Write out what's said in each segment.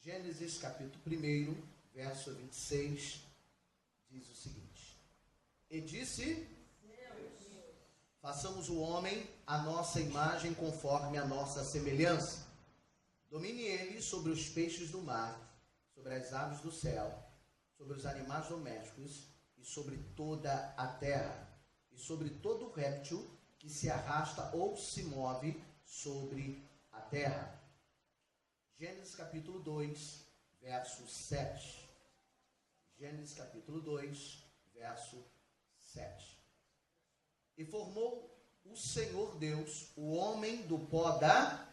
Gênesis capítulo 1, verso 26, diz o seguinte: E disse: façamos o homem à nossa imagem, conforme a nossa semelhança. Domine ele sobre os peixes do mar, sobre as aves do céu, sobre os animais domésticos e sobre toda a terra, e sobre todo réptil que se arrasta ou se move sobre a terra. Gênesis capítulo 2, verso 7. Gênesis capítulo 2, verso 7. E formou o Senhor Deus o homem do pó da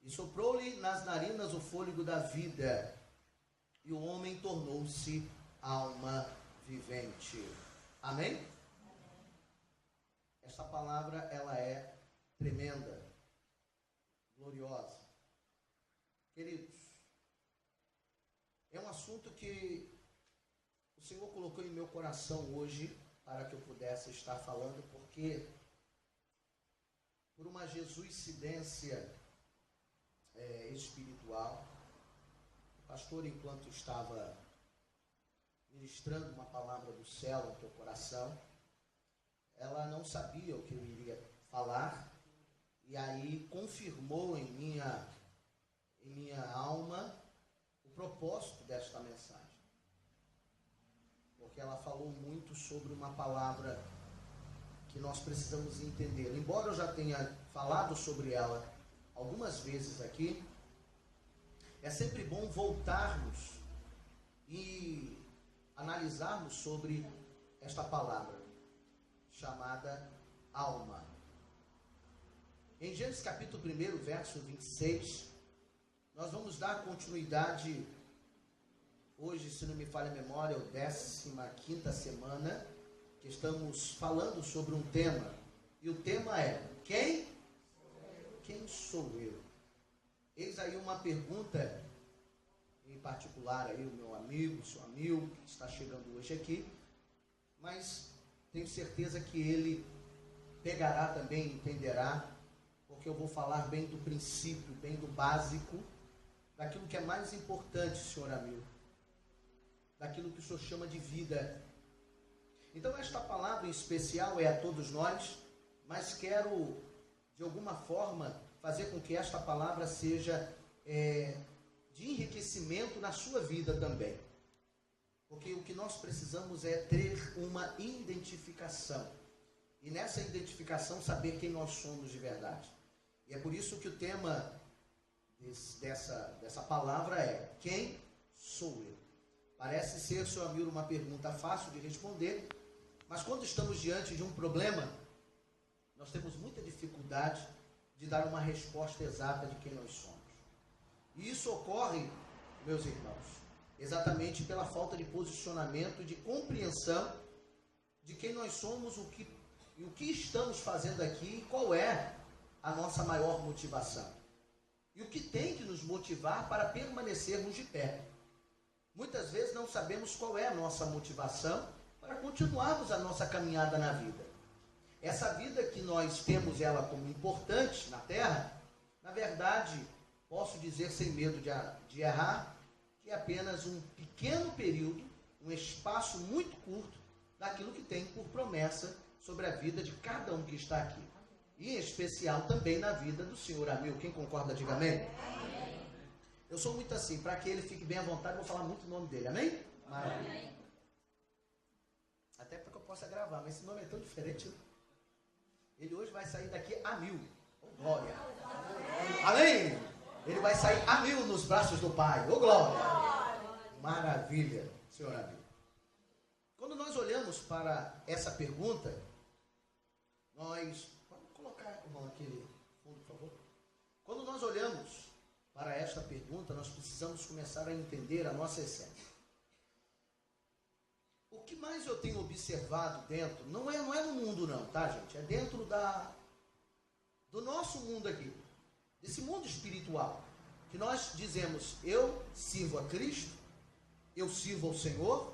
e soprou-lhe nas narinas o fôlego da vida, e o homem tornou-se alma vivente. Amém? Esta palavra, ela é tremenda, gloriosa. Queridos, é um assunto que o Senhor colocou em meu coração hoje para que eu pudesse estar falando, porque por uma jesuicidência espiritual, o pastor, enquanto estava ministrando uma palavra do céu no teu coração, ela não sabia o que eu iria falar, e aí confirmou em minha alma o propósito desta mensagem. Porque ela falou muito sobre uma palavra que nós precisamos entender. Embora eu já tenha falado sobre ela algumas vezes aqui, é sempre bom voltarmos e analisarmos sobre esta palavra chamada alma. Em Gênesis capítulo 1, verso 26, nós vamos dar continuidade. Hoje, se não me falha a memória, é a 15ª semana que estamos falando sobre um tema. E o tema é: quem sou eu? Eis aí uma pergunta, em particular aí o meu amigo, seu amigo, que está chegando hoje aqui, mas tenho certeza que ele pegará também, entenderá, porque eu vou falar bem do princípio, bem do básico, daquilo que é mais importante, senhor amigo, daquilo que o senhor chama de vida. Então esta palavra em especial é a todos nós, mas quero de alguma forma fazer com que esta palavra seja de enriquecimento na sua vida também. Porque o que nós precisamos é ter uma identificação. E nessa identificação saber quem nós somos de verdade. E é por isso que o tema dessa palavra é: quem sou eu? Parece ser, seu amigo, uma pergunta fácil de responder, mas quando estamos diante de um problema, nós temos muita dificuldade de dar uma resposta exata de quem nós somos. E isso ocorre, meus irmãos, exatamente pela falta de posicionamento, de compreensão de quem nós somos, o que estamos fazendo aqui e qual é a nossa maior motivação. E o que tem que nos motivar para permanecermos de pé. Muitas vezes não sabemos qual é a nossa motivação para continuarmos a nossa caminhada na vida. Essa vida que nós temos ela como importante na Terra, na verdade, posso dizer sem medo de errar, que é apenas um pequeno período, um espaço muito curto daquilo que tem por promessa sobre a vida de cada um que está aqui. E em especial também na vida do senhor amigo. Quem concorda, diga amém. Eu sou muito assim, para que ele fique bem à vontade, vou falar muito o nome dele, amém? Maravilha. Até para que eu possa gravar, mas esse nome é tão diferente. Ele hoje vai sair daqui a 1000. Oh, glória. Amém? Ele vai sair a 1000 nos braços do Pai. Oh, glória. Maravilha, senhor amigo. Quando nós olhamos para essa pergunta, vamos colocar o nome aqui no fundo, por favor. Quando nós olhamos para esta pergunta, nós precisamos começar a entender a nossa essência. O que mais eu tenho observado dentro, não é no mundo não, tá, gente? É dentro do nosso mundo aqui, desse mundo espiritual, que nós dizemos: eu sirvo a Cristo, eu sirvo ao Senhor.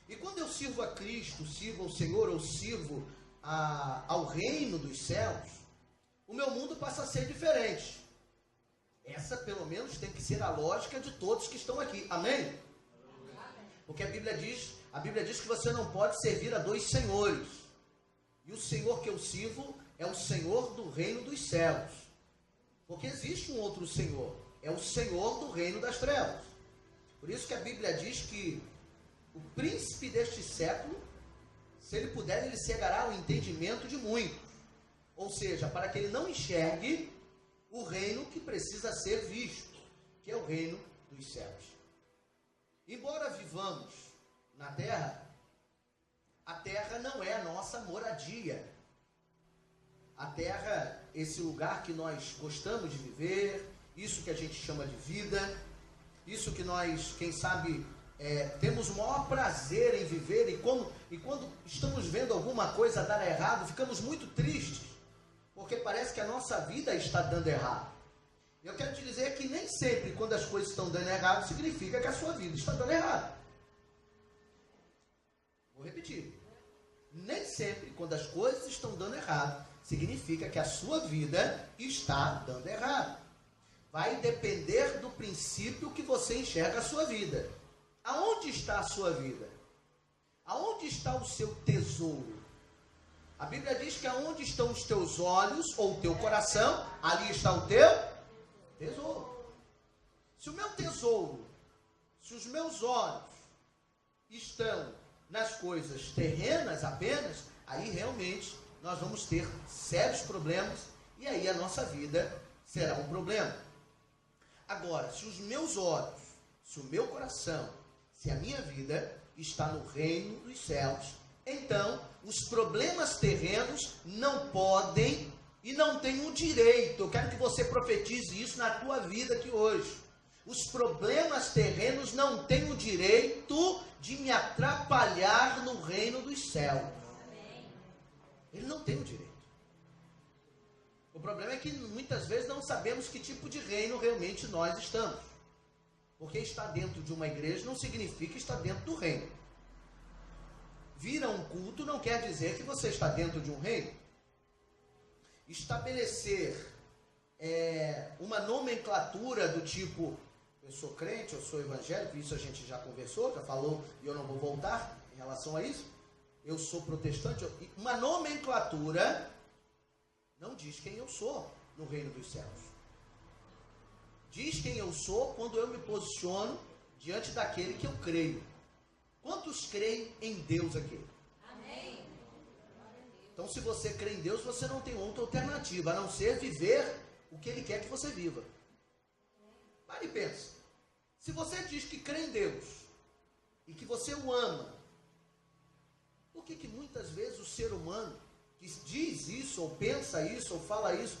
E quando eu sirvo a Cristo, sirvo ao Senhor, eu sirvo ao reino dos céus, o meu mundo passa a ser diferente. Essa, pelo menos, tem que ser a lógica de todos que estão aqui. Amém? Porque a Bíblia diz que você não pode servir a dois senhores. E o Senhor que eu sirvo é o Senhor do reino dos céus. Porque existe um outro Senhor. É o Senhor do reino das trevas. Por isso que a Bíblia diz que o príncipe deste século, se ele puder, ele cegará o entendimento de muitos. Ou seja, para que ele não enxergue o reino que precisa ser visto, que é o reino dos céus. Embora vivamos na terra, a terra não é a nossa moradia. A terra, esse lugar que nós gostamos de viver, isso que a gente chama de vida, isso que nós, quem sabe, temos o maior prazer em viver, e quando estamos vendo alguma coisa dar errado, ficamos muito tristes, porque parece que a nossa vida está dando errado. Eu quero te dizer que nem sempre quando as coisas estão dando errado, significa que a sua vida está dando errado. Vou repetir. Nem sempre quando as coisas estão dando errado, significa que a sua vida está dando errado. Vai depender do princípio que você enxerga a sua vida. Aonde está a sua vida? Aonde está o seu tesouro? A Bíblia diz que aonde estão os teus olhos ou o teu coração, ali está o teu tesouro. Se o meu tesouro, se os meus olhos estão nas coisas terrenas apenas, aí realmente nós vamos ter sérios problemas e aí a nossa vida será um problema. Agora, se os meus olhos, se o meu coração, se a minha vida está no reino dos céus, então os problemas terrenos não podem e não têm o direito. Eu quero que você profetize isso na tua vida aqui hoje. Os problemas terrenos não têm o direito de me atrapalhar no reino dos céus. Ele não tem o direito. O problema é que muitas vezes não sabemos que tipo de reino realmente nós estamos. Porque estar dentro de uma igreja não significa estar dentro do reino. Vir a um culto não quer dizer que você está dentro de um reino. Estabelecer uma nomenclatura do tipo, eu sou crente, eu sou evangélico, isso a gente já conversou, já falou, e eu não vou voltar em relação a isso. Eu sou protestante. Uma nomenclatura não diz quem eu sou no reino dos céus. Diz quem eu sou quando eu me posiciono diante daquele que eu creio. Quantos creem em Deus aqui? Amém. Então, se você crê em Deus, você não tem outra alternativa, a não ser viver o que Ele quer que você viva. Pare e pense. Se você diz que crê em Deus e que você o ama, por que muitas vezes o ser humano que diz isso, ou pensa isso, ou fala isso,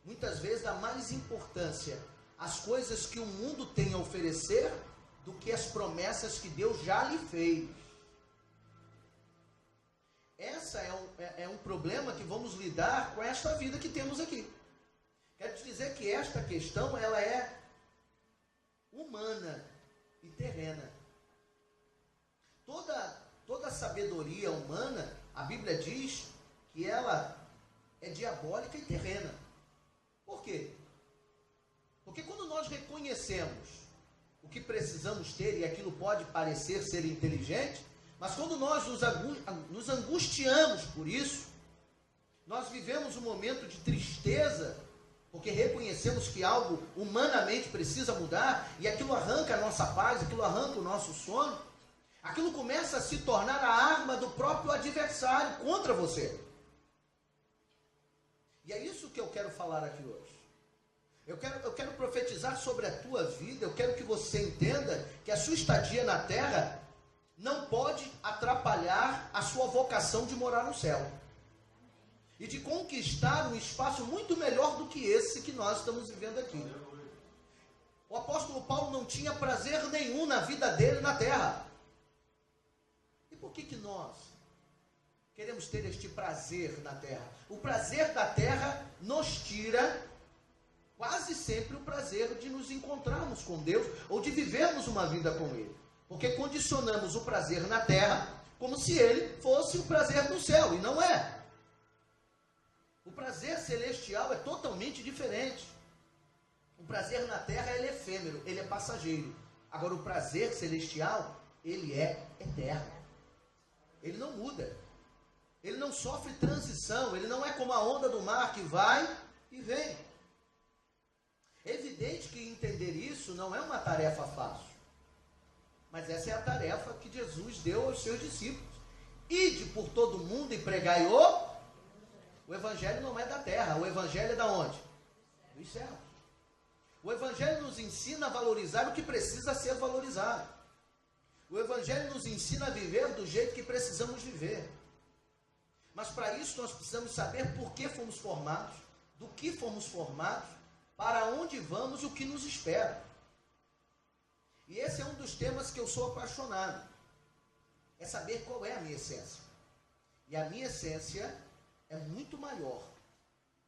muitas vezes dá mais importância às coisas que o mundo tem a oferecer do que as promessas que Deus já lhe fez? Essa é um problema que vamos lidar com esta vida que temos aqui. Quero te dizer que esta questão, ela é humana e terrena. Toda sabedoria humana, a Bíblia diz que ela é diabólica e terrena. Por quê? Porque quando nós reconhecemos o que precisamos ter, e aquilo pode parecer ser inteligente, mas quando nós nos angustiamos por isso, nós vivemos um momento de tristeza, porque reconhecemos que algo humanamente precisa mudar, e aquilo arranca a nossa paz, aquilo arranca o nosso sono, aquilo começa a se tornar a arma do próprio adversário contra você. E é isso que eu quero falar aqui hoje. Eu quero profetizar sobre a tua vida. Eu quero que você entenda que a sua estadia na terra não pode atrapalhar a sua vocação de morar no céu e de conquistar um espaço muito melhor do que esse que nós estamos vivendo aqui. O apóstolo Paulo não tinha prazer nenhum na vida dele na terra. E por que nós queremos ter este prazer na terra? O prazer da terra nos tira quase sempre o prazer de nos encontrarmos com Deus ou de vivermos uma vida com Ele. Porque condicionamos o prazer na terra como se ele fosse o prazer no céu, e não é. O prazer celestial é totalmente diferente. O prazer na terra, ele é efêmero, ele é passageiro. Agora, o prazer celestial, ele é eterno. Ele não muda. Ele não sofre transição. Ele não é como a onda do mar que vai e vem. É evidente que entender isso não é uma tarefa fácil. Mas essa é a tarefa que Jesus deu aos seus discípulos. Ide por todo mundo e pregai o Evangelho não é da terra. O Evangelho é da onde? Dos céus. O Evangelho nos ensina a valorizar o que precisa ser valorizado. O Evangelho nos ensina a viver do jeito que precisamos viver. Mas para isso nós precisamos saber por que fomos formados, do que fomos formados, para onde vamos e o que nos espera. E esse é um dos temas que eu sou apaixonado. É saber qual é a minha essência. E a minha essência é muito maior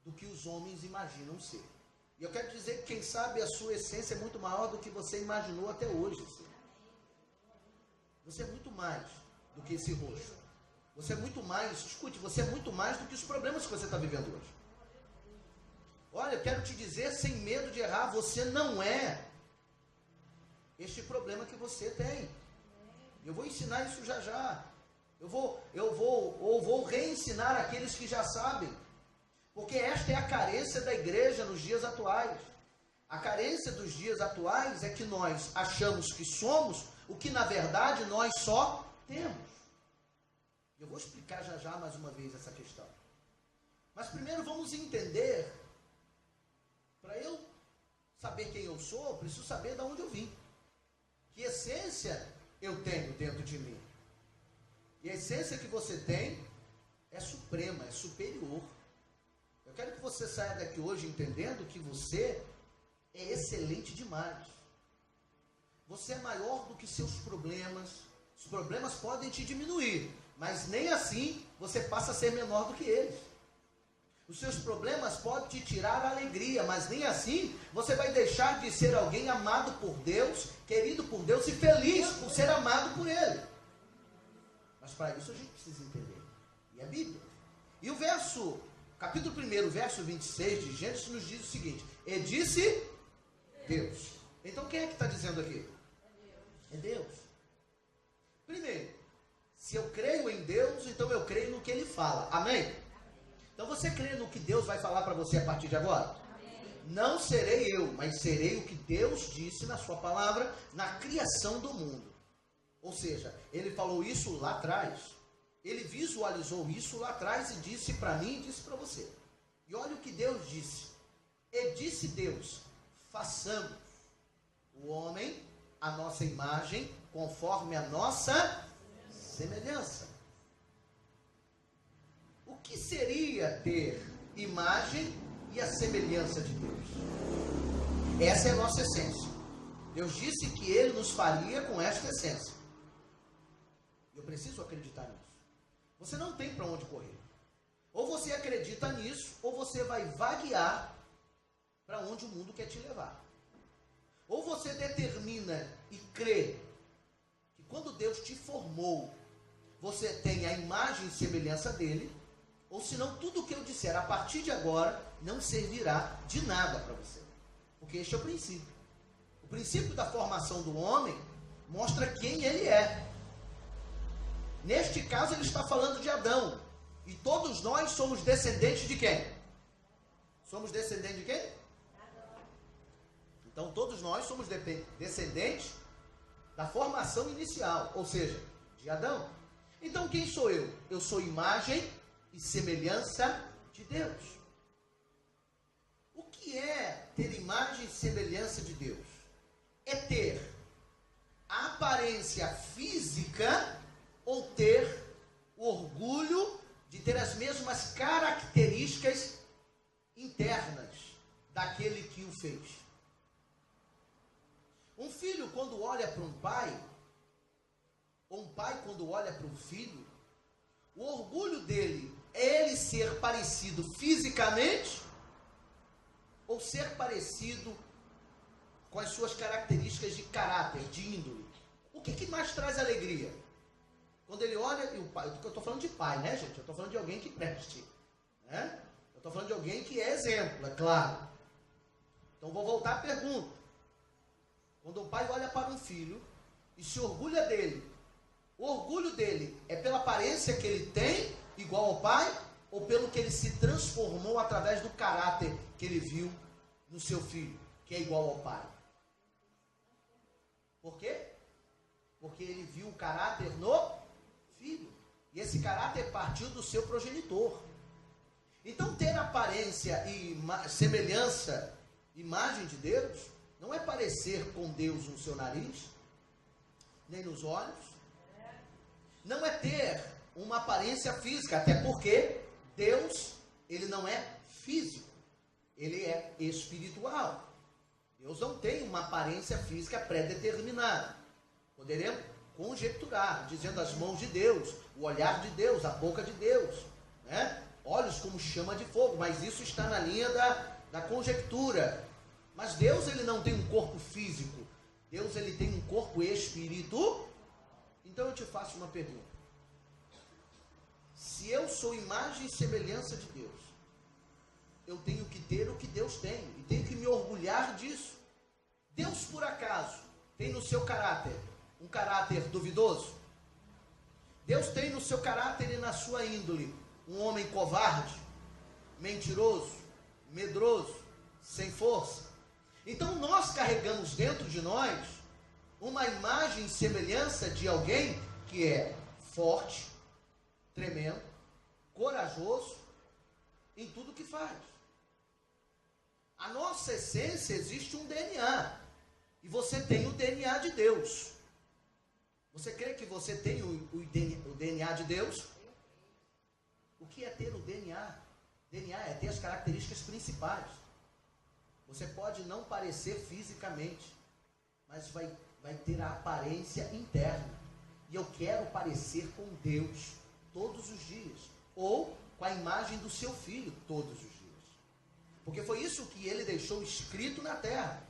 do que os homens imaginam ser. E eu quero dizer que, quem sabe, a sua essência é muito maior do que você imaginou até hoje. Você é muito mais do que esse rosto. Você é muito mais, escute, você é muito mais do que os problemas que você está vivendo hoje. Olha, eu quero te dizer, sem medo de errar, você não é este problema que você tem. Eu vou ensinar isso já já. Eu vou reensinar aqueles que já sabem. Porque esta é a carência da igreja nos dias atuais. A carência dos dias atuais é que nós achamos que somos o que na verdade nós só temos. Eu vou explicar já já mais uma vez essa questão. Mas primeiro vamos entender, para eu saber quem eu sou, eu preciso saber de onde eu vim. Que essência eu tenho dentro de mim. E a essência que você tem é suprema, é superior. Eu quero que você saia daqui hoje entendendo que você é excelente demais. Você é maior do que seus problemas. Os problemas podem te diminuir, mas nem assim você passa a ser menor do que eles. Os seus problemas podem te tirar a alegria, mas nem assim você vai deixar de ser alguém amado por Deus, querido por Deus e feliz por ser amado por Ele. Mas para isso a gente precisa entender. E a Bíblia. E o capítulo 1, verso 26 de Gênesis nos diz o seguinte: e disse Deus. Então quem é que está dizendo aqui? É Deus. Primeiro, se eu creio em Deus, então eu creio no que Ele fala. Amém? Então você crê no que Deus vai falar para você a partir de agora? Amém. Não serei eu, mas serei o que Deus disse na sua palavra, na criação do mundo. Ou seja, Ele falou isso lá atrás. Ele visualizou isso lá atrás e disse para mim e disse para você. E olha o que Deus disse. E disse Deus: façamos o homem a nossa imagem, conforme a nossa semelhança. O que seria ter imagem e a semelhança de Deus? Essa é a nossa essência. Deus disse que Ele nos faria com esta essência. Eu preciso acreditar nisso. Você não tem para onde correr. Ou você acredita nisso, ou você vai vaguear para onde o mundo quer te levar. Ou você determina e crê que quando Deus te formou, você tem a imagem e semelhança dele, ou senão tudo o que eu disser a partir de agora não servirá de nada para você. Porque este é o princípio. O princípio da formação do homem mostra quem ele é. Neste caso ele está falando de Adão. E todos nós somos descendentes de quem? Somos descendentes de quem? Então todos nós somos descendentes da formação inicial, ou seja, de Adão. Então quem sou eu? Eu sou imagem e semelhança de Deus. O que é ter imagem e semelhança de Deus? É ter a aparência física ou ter o orgulho de ter as mesmas características internas daquele que o fez. Um filho, quando olha para um pai, ou um pai, quando olha para um filho, o orgulho dele é ele ser parecido fisicamente ou ser parecido com as suas características de caráter, de índole. O que mais traz alegria? Quando ele olha, e o pai, eu estou falando de pai, né, gente? Eu estou falando de alguém que preste, né? Eu estou falando de alguém que é exemplo, é claro. Então vou voltar à pergunta. Quando o pai olha para um filho e se orgulha dele, o orgulho dele é pela aparência que ele tem, igual ao pai, ou pelo que ele se transformou através do caráter que ele viu no seu filho, que é igual ao pai? Por quê? Porque ele viu o caráter no filho. E esse caráter partiu do seu progenitor. Então ter aparência e semelhança, imagem de Deus, não é parecer com Deus no seu nariz, nem nos olhos. Não é ter uma aparência física, até porque Deus, ele não é físico, ele é espiritual. Deus não tem uma aparência física pré-determinada. Poderemos conjecturar, dizendo as mãos de Deus, o olhar de Deus, a boca de Deus, né? Olhos como chama de fogo, mas isso está na linha da conjectura. Mas Deus, ele não tem um corpo físico. Deus, ele tem um corpo espírito. Então eu te faço uma pergunta. Se eu sou imagem e semelhança de Deus, eu tenho que ter o que Deus tem, e tenho que me orgulhar disso. Deus, por acaso, tem no seu caráter um caráter duvidoso? Deus tem no seu caráter e na sua índole um homem covarde, mentiroso, medroso, sem força? Então nós carregamos dentro de nós uma imagem e semelhança de alguém que é forte, tremendo, corajoso em tudo que faz. A nossa essência, existe um DNA, e você tem o DNA de Deus. Você crê que você tem o DNA de Deus? O que é ter o DNA? DNA é ter as características principais. Você pode não parecer fisicamente, mas vai ter a aparência interna. E eu quero parecer com Deus todos os dias, ou com a imagem do seu filho todos os dias. Porque foi isso que ele deixou escrito na terra.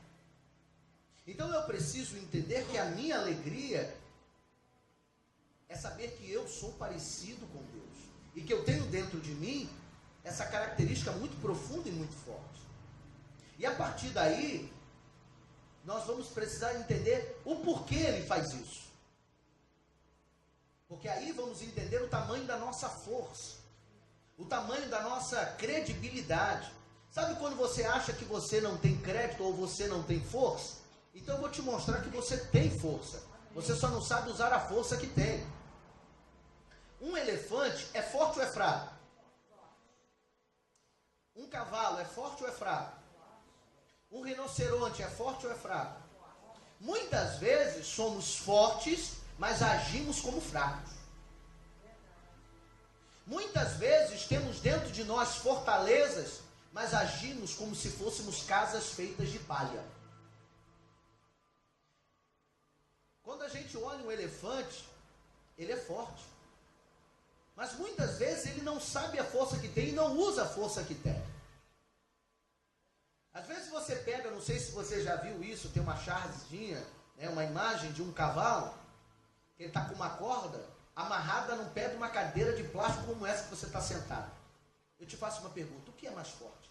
Então eu preciso entender que a minha alegria é saber que eu sou parecido com Deus, e que eu tenho dentro de mim essa característica muito profunda e muito forte. E a partir daí, nós vamos precisar entender o porquê ele faz isso. Porque aí vamos entender o tamanho da nossa força, o tamanho da nossa credibilidade. Sabe quando você acha que você não tem crédito ou você não tem força? Então eu vou te mostrar que você tem força. Você só não sabe usar a força que tem. Um elefante é forte ou é fraco? Um cavalo é forte ou é fraco? Um rinoceronte é forte ou é fraco? Muitas vezes somos fortes, mas agimos como fracos. Muitas vezes temos dentro de nós fortalezas, mas agimos como se fôssemos casas feitas de palha. Quando a gente olha um elefante, ele é forte. Mas muitas vezes ele não sabe a força que tem e não usa a força que tem. Às vezes você pega, não sei se você já viu isso, tem uma chargezinha, né, uma imagem de um cavalo, que ele está com uma corda amarrada num pé de uma cadeira de plástico como essa que você está sentado. Eu te faço uma pergunta, o que é mais forte?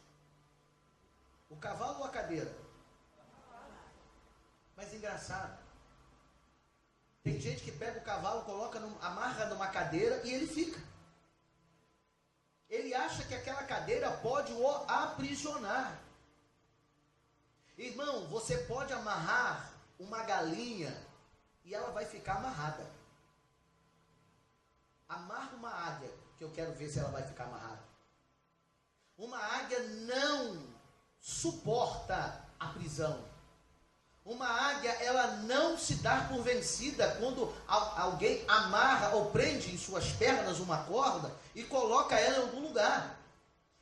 O cavalo ou a cadeira? Mas engraçado, tem gente que pega o cavalo, amarra numa cadeira e ele fica. Ele acha que aquela cadeira pode o aprisionar. Irmão, você pode amarrar uma galinha e ela vai ficar amarrada. Amarra uma águia, que eu quero ver se ela vai ficar amarrada. Uma águia não suporta a prisão. Uma águia, ela não se dá por vencida quando alguém amarra ou prende em suas pernas uma corda e coloca ela em algum lugar.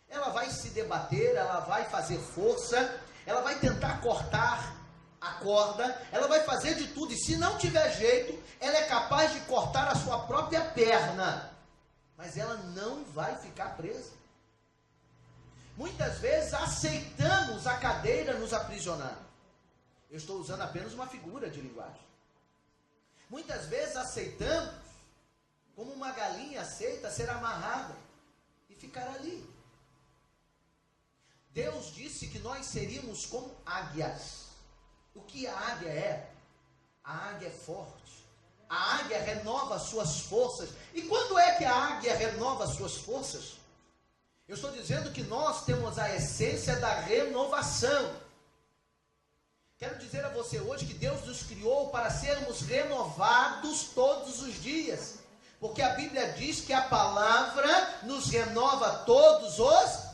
Ela vai se debater, ela vai fazer força, ela vai tentar cortar a corda, ela vai fazer de tudo, e se não tiver jeito, ela é capaz de cortar a sua própria perna, mas ela não vai ficar presa. Muitas vezes aceitamos a cadeira nos aprisionar. Eu estou usando apenas uma figura de linguagem. Muitas vezes aceitamos, como uma galinha aceita ser amarrada e ficar ali. Deus disse que nós seríamos como águias. O que a águia é? A águia é forte. A águia renova suas forças. E quando é que a águia renova suas forças? Eu estou dizendo que nós temos a essência da renovação. Quero dizer a você hoje que Deus nos criou para sermos renovados todos os dias. Porque a Bíblia diz que a palavra nos renova todos os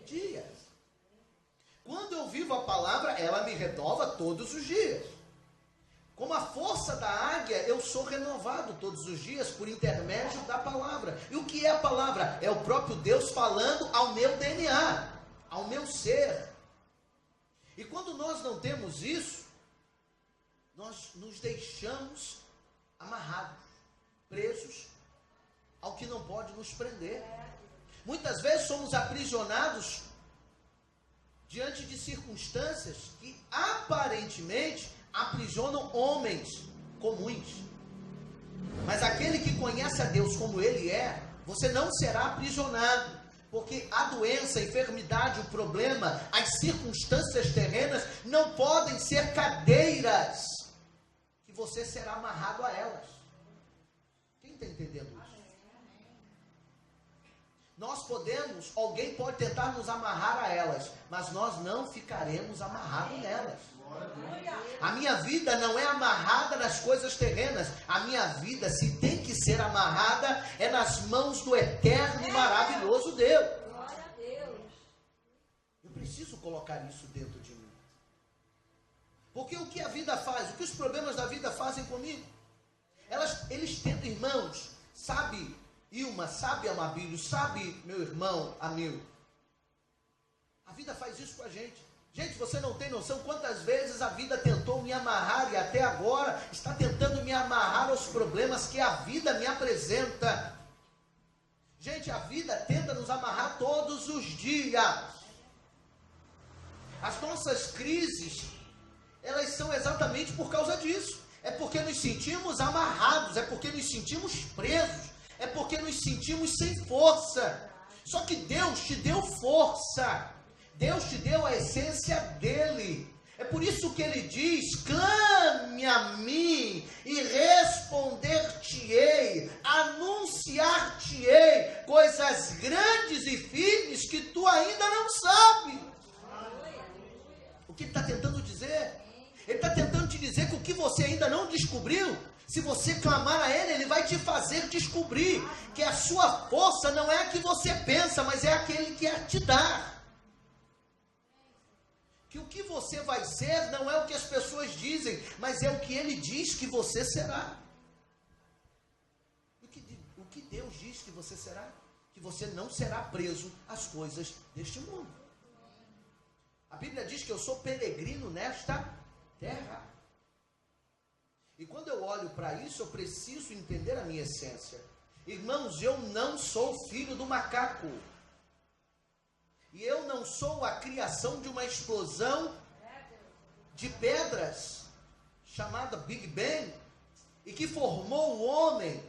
dias. Quando eu vivo a palavra, ela me renova todos os dias. Como a força da águia, eu sou renovado todos os dias por intermédio da palavra. E o que é a palavra? É o próprio Deus falando ao meu DNA, ao meu ser. E quando nós não temos isso, nós nos deixamos amarrados, presos ao que não pode nos prender. Muitas vezes somos aprisionados diante de circunstâncias que aparentemente aprisionam homens comuns. Mas aquele que conhece a Deus como Ele é, você não será aprisionado. Porque a doença, a enfermidade, o problema, as circunstâncias terrenas não podem ser cadeiras que você será amarrado a elas. Quem está entendendo isso? Nós podemos, alguém pode tentar nos amarrar a elas, mas nós não ficaremos amarrados nelas. A minha vida não é amarrada nas coisas terrenas. A minha vida, se tem que ser amarrada, é nas mãos do eterno e maravilhoso Deus. Eu preciso colocar isso dentro de mim. Porque o que a vida faz, o que os problemas da vida fazem comigo? Eles tentam, irmãos, sabe Ilma, sabe Amabílio, sabe meu irmão, amigo? A vida faz isso com a gente. Gente, você não tem noção quantas vezes a vida tentou me amarrar e até agora está tentando me amarrar aos problemas que a vida me apresenta. Gente, a vida tenta nos amarrar todos os dias. As nossas crises, elas são exatamente por causa disso. É porque nos sentimos amarrados, é porque nos sentimos presos, é porque nos sentimos sem força. Só que Deus te deu força. Deus te deu a essência dele. É por isso que ele diz: clame a mim e responder-te-ei, anunciar-te-ei coisas grandes e firmes que tu ainda não sabes. O que ele está tentando dizer? Ele está tentando te dizer que o que você ainda não descobriu, se você clamar a ele, ele vai te fazer descobrir que a sua força não é a que você pensa, mas é aquele que te dá. Que o que você vai ser não é o que as pessoas dizem, mas é o que ele diz que você será. O que Deus diz que você será? Que você não será preso às coisas deste mundo. A Bíblia diz que eu sou peregrino nesta terra. E quando eu olho para isso, eu preciso entender a minha essência. Irmãos, eu não sou filho do macaco. E eu não sou a criação de uma explosão de pedras, chamada Big Bang, e que formou o homem.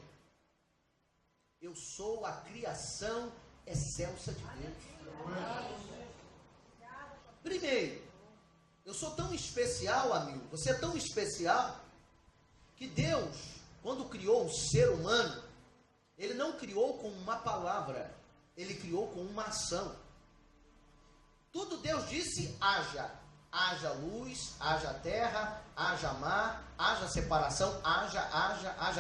Eu sou a criação excelsa de Deus. Primeiro, eu sou tão especial, amigo, você é tão especial, que Deus, quando criou o ser humano, ele não criou com uma palavra, ele criou com uma ação. Tudo Deus disse: haja. Haja luz, haja terra, haja mar, haja separação, haja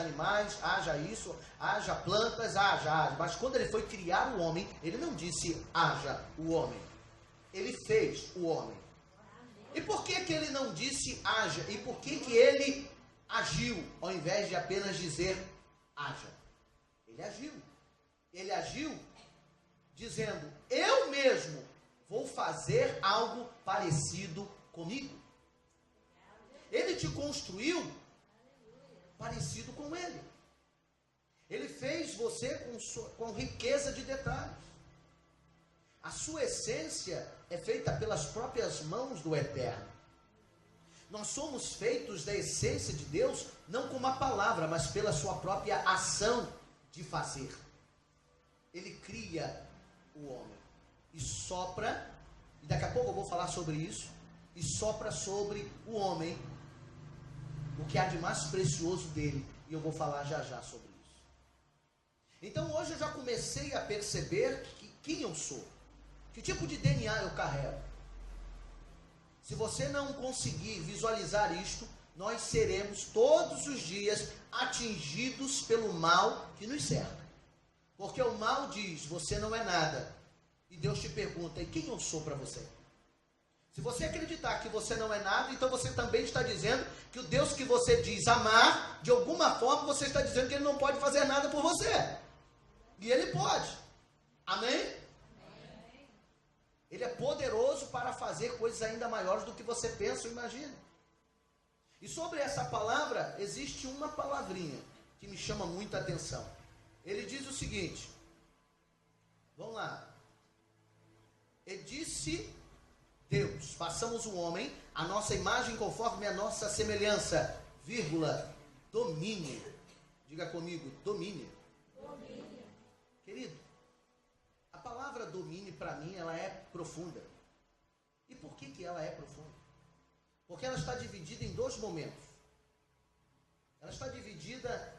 animais, haja isso, haja plantas, haja. Mas quando ele foi criar o homem, ele não disse haja o homem. Ele fez o homem. E por que ele não disse haja? E por que ele agiu, ao invés de apenas dizer haja? Ele agiu. Ele agiu dizendo: eu mesmo vou fazer algo parecido comigo. Ele te construiu parecido com ele. Ele fez você com riqueza de detalhes. A sua essência é feita pelas próprias mãos do Eterno. Nós somos feitos da essência de Deus, não com uma palavra, mas pela sua própria ação de fazer. Ele cria o homem e sopra E daqui a pouco eu vou falar sobre isso. E sopra sobre o homem o que há de mais precioso dele. E eu vou falar já já sobre isso. Então hoje eu já comecei a perceber quem eu sou. Que tipo de DNA eu carrego. Se você não conseguir visualizar isto, nós seremos todos os dias atingidos pelo mal que nos cerca. Porque o mal diz, você não é nada. E Deus te pergunta, e quem eu sou para você? Se você acreditar que você não é nada, então você também está dizendo que o Deus que você diz amar, de alguma forma você está dizendo que Ele não pode fazer nada por você. E Ele pode. Amém? Ele é poderoso para fazer coisas ainda maiores do que você pensa ou imagina. E sobre essa palavra, existe uma palavrinha que me chama muita atenção. Ele diz o seguinte, vamos lá. Ele disse Deus, façamos o homem, a nossa imagem conforme a nossa semelhança, vírgula, domine. Diga comigo, domine. Domine. Querido, a palavra domine para mim, ela é profunda. E por que ela é profunda? Porque ela está dividida em dois momentos. Ela está dividida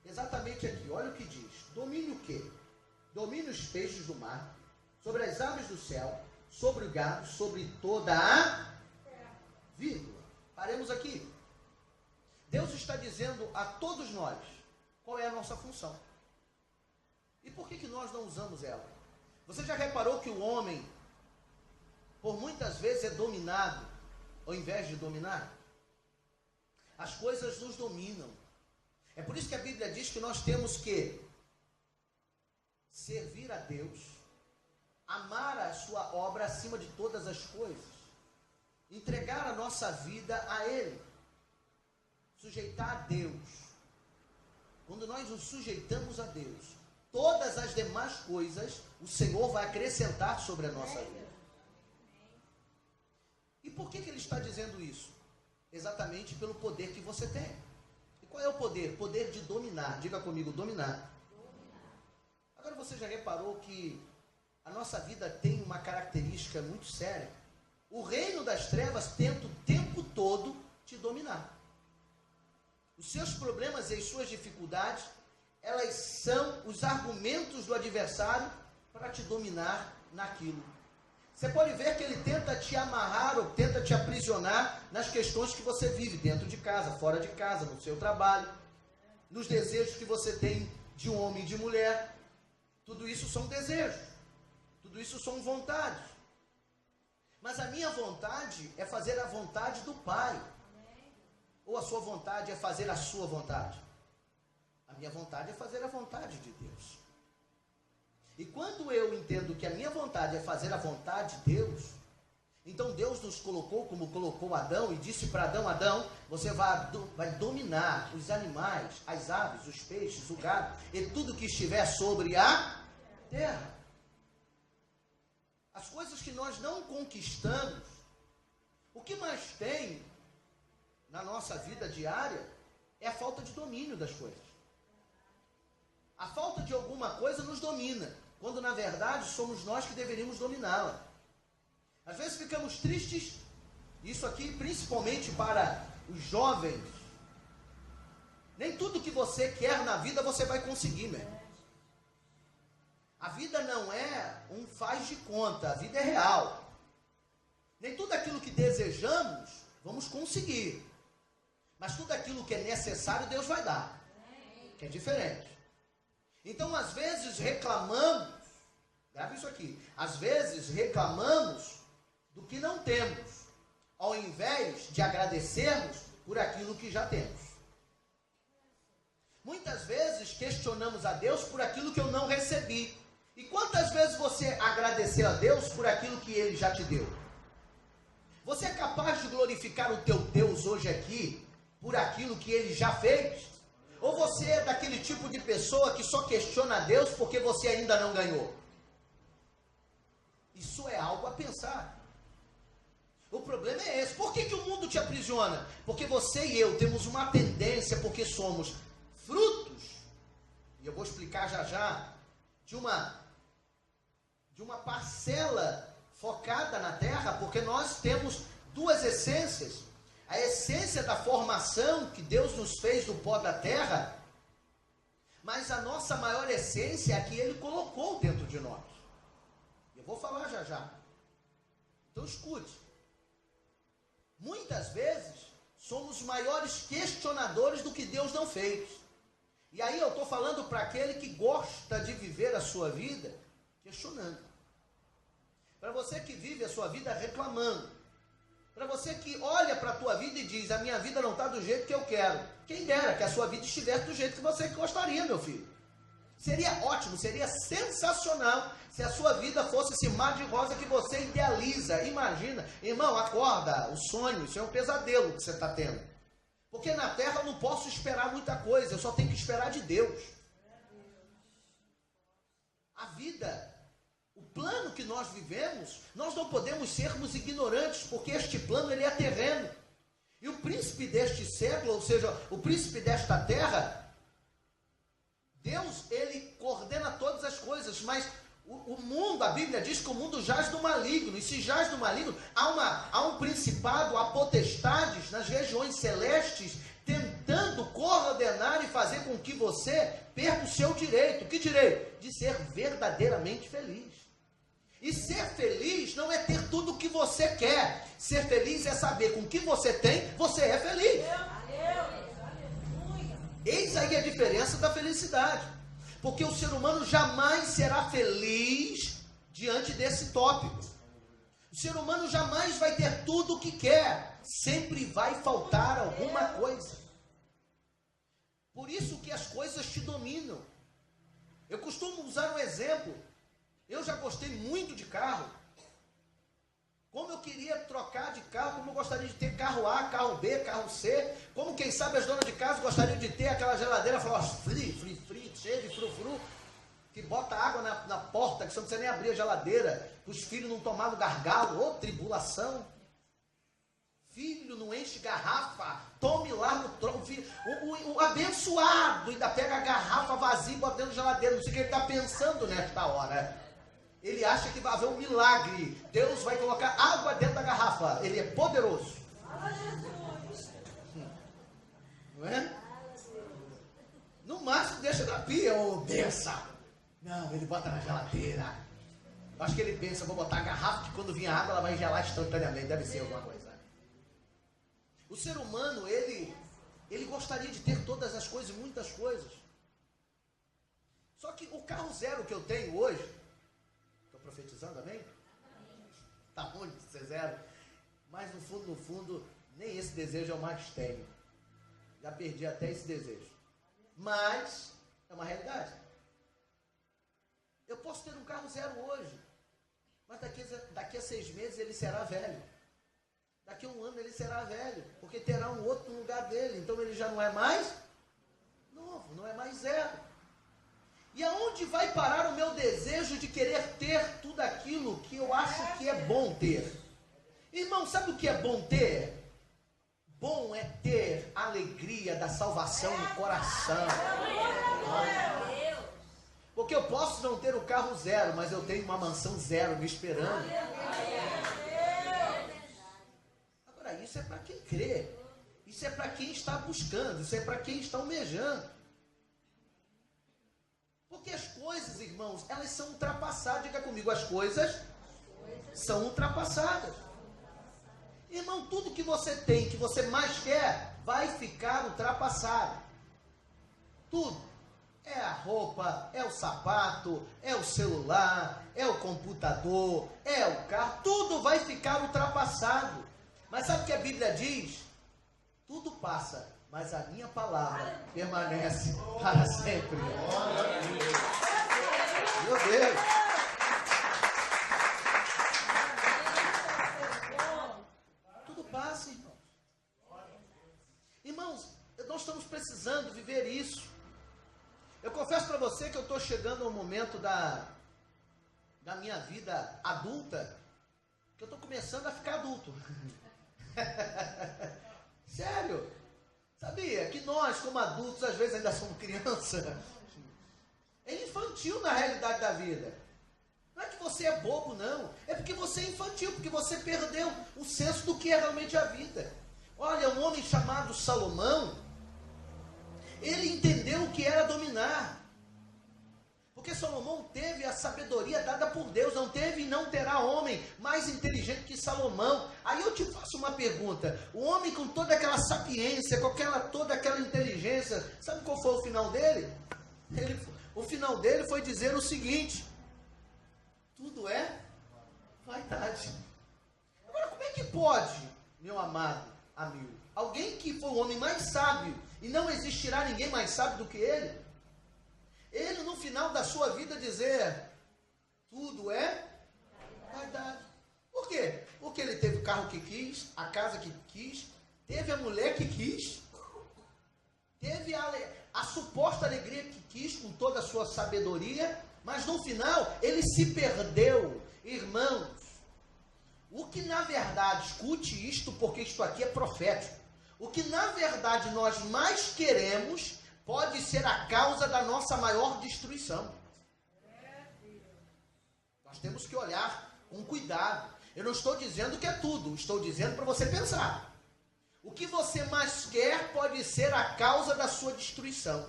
exatamente aqui. Olha o que diz. Domine o quê? Domine os peixes do mar, sobre as aves do céu, sobre o gado, sobre toda a vírgula. Paremos aqui. Deus está dizendo a todos nós qual é a nossa função. E por que nós não usamos ela? Você já reparou que o homem, por muitas vezes, é dominado, ao invés de dominar? As coisas nos dominam. É por isso que a Bíblia diz que nós temos que servir a Deus, amar a sua obra acima de todas as coisas, entregar a nossa vida a Ele, sujeitar a Deus. Quando nós nos sujeitamos a Deus, todas as demais coisas o Senhor vai acrescentar sobre a nossa vida. E por que Ele está dizendo isso? Exatamente pelo poder que você tem. E qual é o poder? Poder de dominar. Diga comigo, dominar. Agora você já reparou que a nossa vida tem uma característica muito séria? O reino das trevas tenta o tempo todo te dominar. Os seus problemas e as suas dificuldades, elas são os argumentos do adversário para te dominar naquilo. Você pode ver que ele tenta te amarrar ou tenta te aprisionar nas questões que você vive dentro de casa, fora de casa, no seu trabalho, nos desejos que você tem de um homem e de mulher. Tudo isso são desejos, tudo isso são vontades. Mas a minha vontade é fazer a vontade do Pai. Ou a sua vontade é fazer a sua vontade? A minha vontade é fazer a vontade de Deus. E quando eu entendo que a minha vontade é fazer a vontade de Deus, então Deus nos colocou como colocou Adão e disse para Adão, Adão, você vai dominar os animais, as aves, os peixes, o gado e tudo que estiver sobre a terra. As coisas que nós não conquistamos, o que mais tem na nossa vida diária é a falta de domínio das coisas. A falta de alguma coisa nos domina, quando na verdade somos nós que deveríamos dominá-la. Às vezes ficamos tristes, isso aqui principalmente para os jovens. Nem tudo que você quer na vida você vai conseguir, meu. A vida não é um faz de conta, a vida é real. Nem tudo aquilo que desejamos vamos conseguir. Mas tudo aquilo que é necessário Deus vai dar, que é diferente. Então, às vezes, reclamamos, grave isso aqui, às vezes reclamamos do que não temos, ao invés de agradecermos por aquilo que já temos. Muitas vezes questionamos a Deus por aquilo que eu não recebi. E quantas vezes você agradeceu a Deus por aquilo que Ele já te deu? Você é capaz de glorificar o teu Deus hoje aqui por aquilo que Ele já fez? Ou você é daquele tipo de pessoa que só questiona a Deus porque você ainda não ganhou? Isso é algo a pensar. O problema é esse. Por que o mundo te aprisiona? Porque você e eu temos uma tendência, porque somos frutos, e eu vou explicar já já, de uma parcela focada na terra, porque nós temos duas essências. A essência da formação que Deus nos fez do pó da terra, mas a nossa maior essência é a que Ele colocou dentro de nós. Eu vou falar já já. Então escute. Muitas vezes somos maiores questionadores do que Deus não fez. E aí eu estou falando para aquele que gosta de viver a sua vida questionando. Para você que vive a sua vida reclamando. Para você que olha para a tua vida e diz, a minha vida não está do jeito que eu quero. Quem dera que a sua vida estivesse do jeito que você gostaria, meu filho. Seria ótimo, seria sensacional se a sua vida fosse esse mar de rosa que você idealiza. Imagina, irmão, acorda, o sonho, isso é um pesadelo que você está tendo. Porque na terra eu não posso esperar muita coisa, eu só tenho que esperar de Deus. A vida, o plano que nós vivemos, nós não podemos sermos ignorantes, porque este plano ele é terreno. E o príncipe deste século, ou seja, o príncipe desta terra, Deus, ele coordena todas as coisas, mas o mundo, a Bíblia diz que o mundo jaz do maligno, e se jaz do maligno, há um principado, há potestades nas regiões celestes, tentando coordenar e fazer com que você perca o seu direito. Que direito? De ser verdadeiramente feliz. E ser feliz não é ter tudo o que você quer. Ser feliz é saber com o que você tem, você é feliz. Eis aí a diferença da felicidade. Porque o ser humano jamais será feliz diante desse tópico. O ser humano jamais vai ter tudo o que quer. Sempre vai faltar alguma coisa. Por isso que as coisas te dominam. Eu costumo usar um exemplo. Eu já gostei muito de carro. Como eu queria trocar de carro, como eu gostaria de ter carro A, carro B, carro C. Como quem sabe as donas de casa gostariam de ter aquela geladeira free, cheia de frufru, que bota água na porta, que você não precisa nem abrir a geladeira, para os filhos não tomarem no gargalo. Ô, tribulação. Filho, não enche garrafa, tome lá no tronco. O abençoado ainda pega a garrafa vazia e bota dentro da geladeira. Não sei o que ele está pensando nesta hora. Ele acha que vai haver um milagre. Deus vai colocar água dentro da garrafa. Ele é poderoso. Não é? No máximo deixa na pia, ou bença. Não, ele bota na geladeira. Eu acho que ele pensa, vou botar a garrafa que quando vir a água ela vai gelar instantaneamente. Deve ser alguma coisa. O ser humano, ele gostaria de ter todas as coisas, muitas coisas. Só que o carro zero que eu tenho hoje, estou profetizando, amém? Está longe de ser zero. Mas no fundo, nem esse desejo eu mais tenho. Já perdi até esse desejo. Mas é uma realidade. Eu posso ter um carro zero hoje, mas daqui a 6 meses ele será velho. Daqui a 1 ano ele será velho, porque terá um outro no lugar dele. Então ele já não é mais novo, não é mais zero. E aonde vai parar o meu desejo de querer ter tudo aquilo que eu acho que é bom ter? Irmão, sabe o que é bom ter? Bom é ter a alegria da salvação no coração. Porque eu posso não ter o carro zero, mas eu tenho uma mansão zero me esperando. Agora, isso é para quem crê. Isso é para quem está buscando. Isso é para quem está almejando. Porque as coisas, irmãos, elas são ultrapassadas. Diga comigo, as coisas são ultrapassadas. Irmão, tudo que você tem, que você mais quer, vai ficar ultrapassado. Tudo. É a roupa, é o sapato, é o celular, é o computador, é o carro. Tudo vai ficar ultrapassado. Mas sabe o que a Bíblia diz? Tudo passa, mas a minha palavra permanece para sempre. Meu Deus. Tudo passa, irmãos. Irmãos, nós estamos precisando viver isso. Eu confesso para você que eu estou chegando ao momento da minha vida adulta, que eu estou começando a ficar adulto. Sério? Sabia que nós, como adultos, às vezes ainda somos criança? É infantil na realidade da vida. Não é que você é bobo, não. É porque você é infantil, porque você perdeu o senso do que é realmente a vida. Olha, um homem chamado Salomão, ele entendeu o que era dominar. Porque Salomão teve a sabedoria dada por Deus. Não teve e não terá homem mais inteligente que Salomão. Aí eu te faço uma pergunta. O homem com toda aquela sapiência, com toda aquela inteligência, sabe qual foi o final dele? O final dele foi dizer o seguinte: tudo é vaidade. Agora, como é que pode, meu amado amigo, alguém que foi o homem mais sábio, e não existirá ninguém mais sábio do que ele, no final da sua vida dizer, tudo é vaidade. Por quê? Porque ele teve o carro que quis, a casa que quis, teve a mulher que quis, teve a suposta alegria que quis, com toda a sua sabedoria, mas no final ele se perdeu. Irmãos, o que na verdade, escute isto, porque isto aqui é profético, o que na verdade nós mais queremos pode ser a causa da nossa maior destruição. Nós temos que olhar com cuidado. Eu não estou dizendo que é tudo, estou dizendo para você pensar. O que você mais quer pode ser a causa da sua destruição.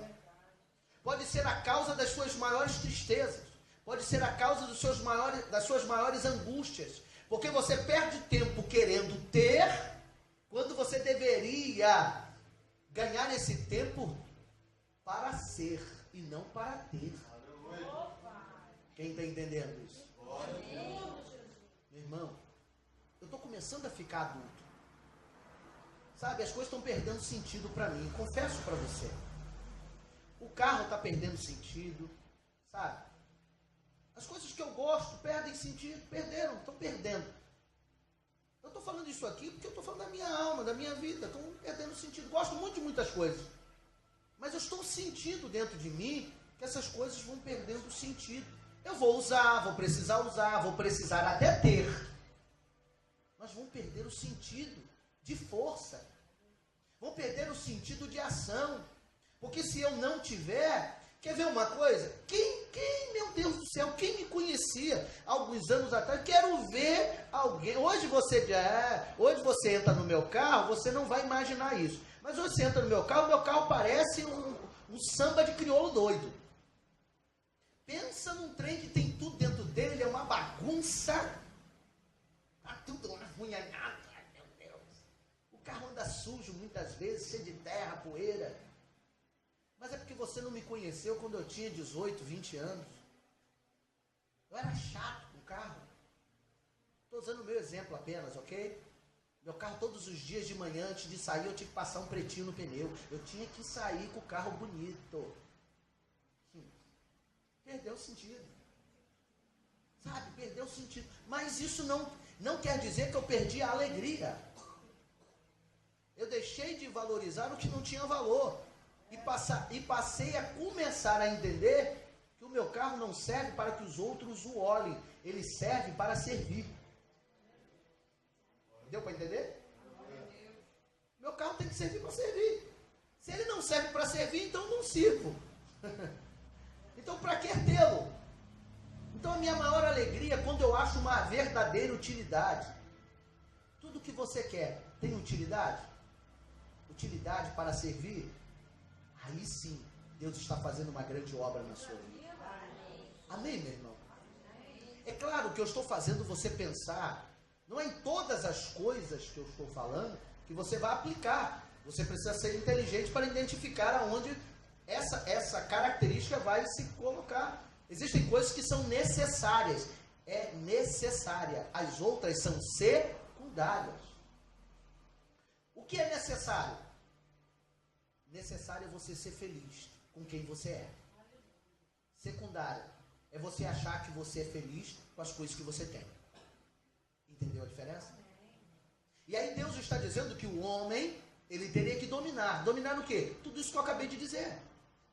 Pode ser a causa das suas maiores tristezas. Pode ser a causa das suas maiores angústias. Porque você perde tempo querendo ter, quando você deveria ganhar esse tempo para ser e não para ter. Quem está entendendo isso? Meu irmão, eu estou começando a ficar adulto. Sabe, as coisas estão perdendo sentido para mim. Confesso para você. O carro está perdendo sentido. Sabe? As coisas que eu gosto perdem sentido. Estão perdendo. Eu estou falando isso aqui porque eu estou falando da minha alma, da minha vida. Estão perdendo sentido. Gosto muito de muitas coisas. Mas eu estou sentindo dentro de mim que essas coisas vão perdendo sentido. Eu vou usar, vou precisar até ter. Mas vão perder o sentido de força. Vão perder o sentido de ação. Porque se eu não tiver, quer ver uma coisa? Meu Deus do céu, quem me conhecia alguns anos atrás, quero ver alguém. Hoje você entra no meu carro, você não vai imaginar isso. Mas hoje você entra no meu carro parece um samba de crioulo doido. Pensa num trem que tem tudo dentro dele, é uma bagunça. Tá tudo arrunhado, meu Deus. O carro anda sujo muitas vezes, cheio de terra, poeira. Mas é porque você não me conheceu quando eu tinha 18, 20 anos. Eu era chato com o carro. Estou usando o meu exemplo apenas, ok? Meu carro todos os dias de manhã, antes de sair, eu tinha que passar um pretinho no pneu. Eu tinha que sair com o carro bonito. Perdeu o sentido. Sabe, perdeu o sentido. Mas isso não quer dizer que eu perdi a alegria. Eu deixei de valorizar o que não tinha valor. E passei a começar a entender que o meu carro não serve para que os outros o olhem. Ele serve para servir. Deu para entender? Meu carro tem que servir para servir. Se ele não serve para servir, então eu não sirvo. Então para que tê-lo? Então a minha maior alegria é quando eu acho uma verdadeira utilidade. Tudo que você quer tem utilidade? Utilidade para servir? Aí sim, Deus está fazendo uma grande obra na sua vida. Amém, meu irmão? É claro que eu estou fazendo você pensar. Não é em todas as coisas que eu estou falando que você vai aplicar. Você precisa ser inteligente para identificar aonde essa característica vai se colocar. Existem coisas que são necessárias. É necessária. As outras são secundárias. O que é necessário? Necessário é você ser feliz com quem você é. Secundário é você achar que você é feliz com as coisas que você tem. Entendeu a diferença? E aí Deus está dizendo que o homem, ele teria que dominar. Dominar o quê? Tudo isso que eu acabei de dizer.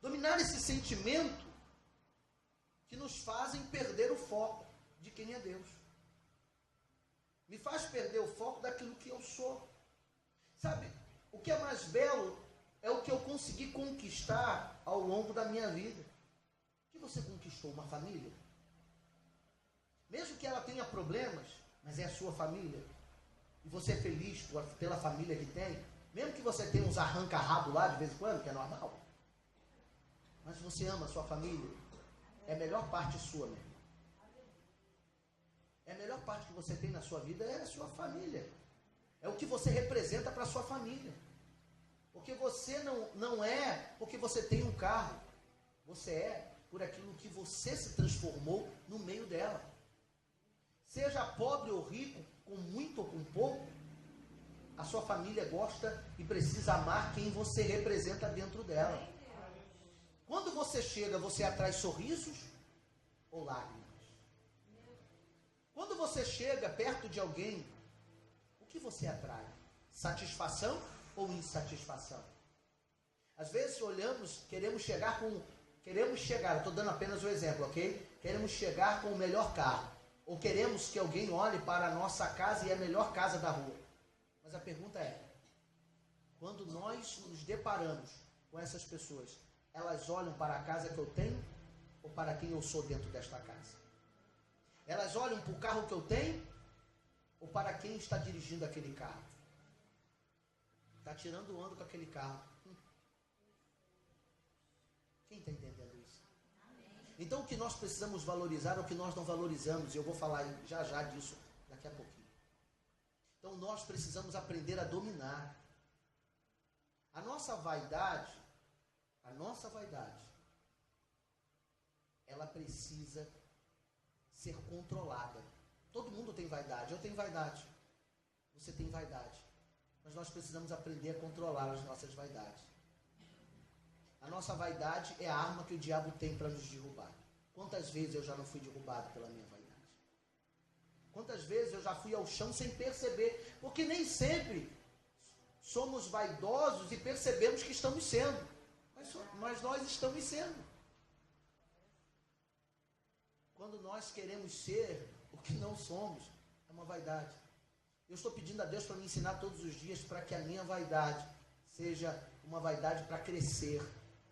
Dominar esse sentimento que nos fazem perder o foco de quem é Deus. Me faz perder o foco daquilo que eu sou. Sabe, o que é mais belo é o que eu consegui conquistar ao longo da minha vida. O que você conquistou? Uma família? Mesmo que ela tenha problemas, mas é a sua família. E você é feliz pela família que tem. Mesmo que você tenha uns arranca-rabo lá de vez em quando, que é normal. Mas você ama a sua família. É a melhor parte sua mesmo. É a melhor parte que você tem na sua vida é a sua família. É o que você representa para a sua família. Porque você não é porque você tem um carro. Você é por aquilo que você se transformou no meio dela. Seja pobre ou rico, com muito ou com pouco, a sua família gosta e precisa amar quem você representa dentro dela. Quando você chega, você atrai sorrisos ou lágrimas? Quando você chega perto de alguém, o que você atrai? Satisfação ou insatisfação? Às vezes olhamos, queremos chegar, estou dando apenas um exemplo, ok? Queremos chegar com o melhor carro. Ou queremos que alguém olhe para a nossa casa e é a melhor casa da rua. Mas a pergunta é, quando nós nos deparamos com essas pessoas, elas olham para a casa que eu tenho ou para quem eu sou dentro desta casa? Elas olham para o carro que eu tenho ou para quem está dirigindo aquele carro? Está tirando onda com aquele carro. Quem está entendendo isso? Então o que nós precisamos valorizar é o que nós não valorizamos. E eu vou falar já já disso daqui a pouquinho. Então nós precisamos aprender a dominar. A nossa vaidade, ela precisa ser controlada. Todo mundo tem vaidade, eu tenho vaidade, você tem vaidade. Mas nós precisamos aprender a controlar as nossas vaidades. A nossa vaidade é a arma que o diabo tem para nos derrubar. Quantas vezes eu já não fui derrubado pela minha vaidade? Quantas vezes eu já fui ao chão sem perceber? Porque nem sempre somos vaidosos e percebemos que estamos sendo. Mas nós estamos sendo. Quando nós queremos ser o que não somos, é uma vaidade. Eu estou pedindo a Deus para me ensinar todos os dias para que a minha vaidade seja uma vaidade para crescer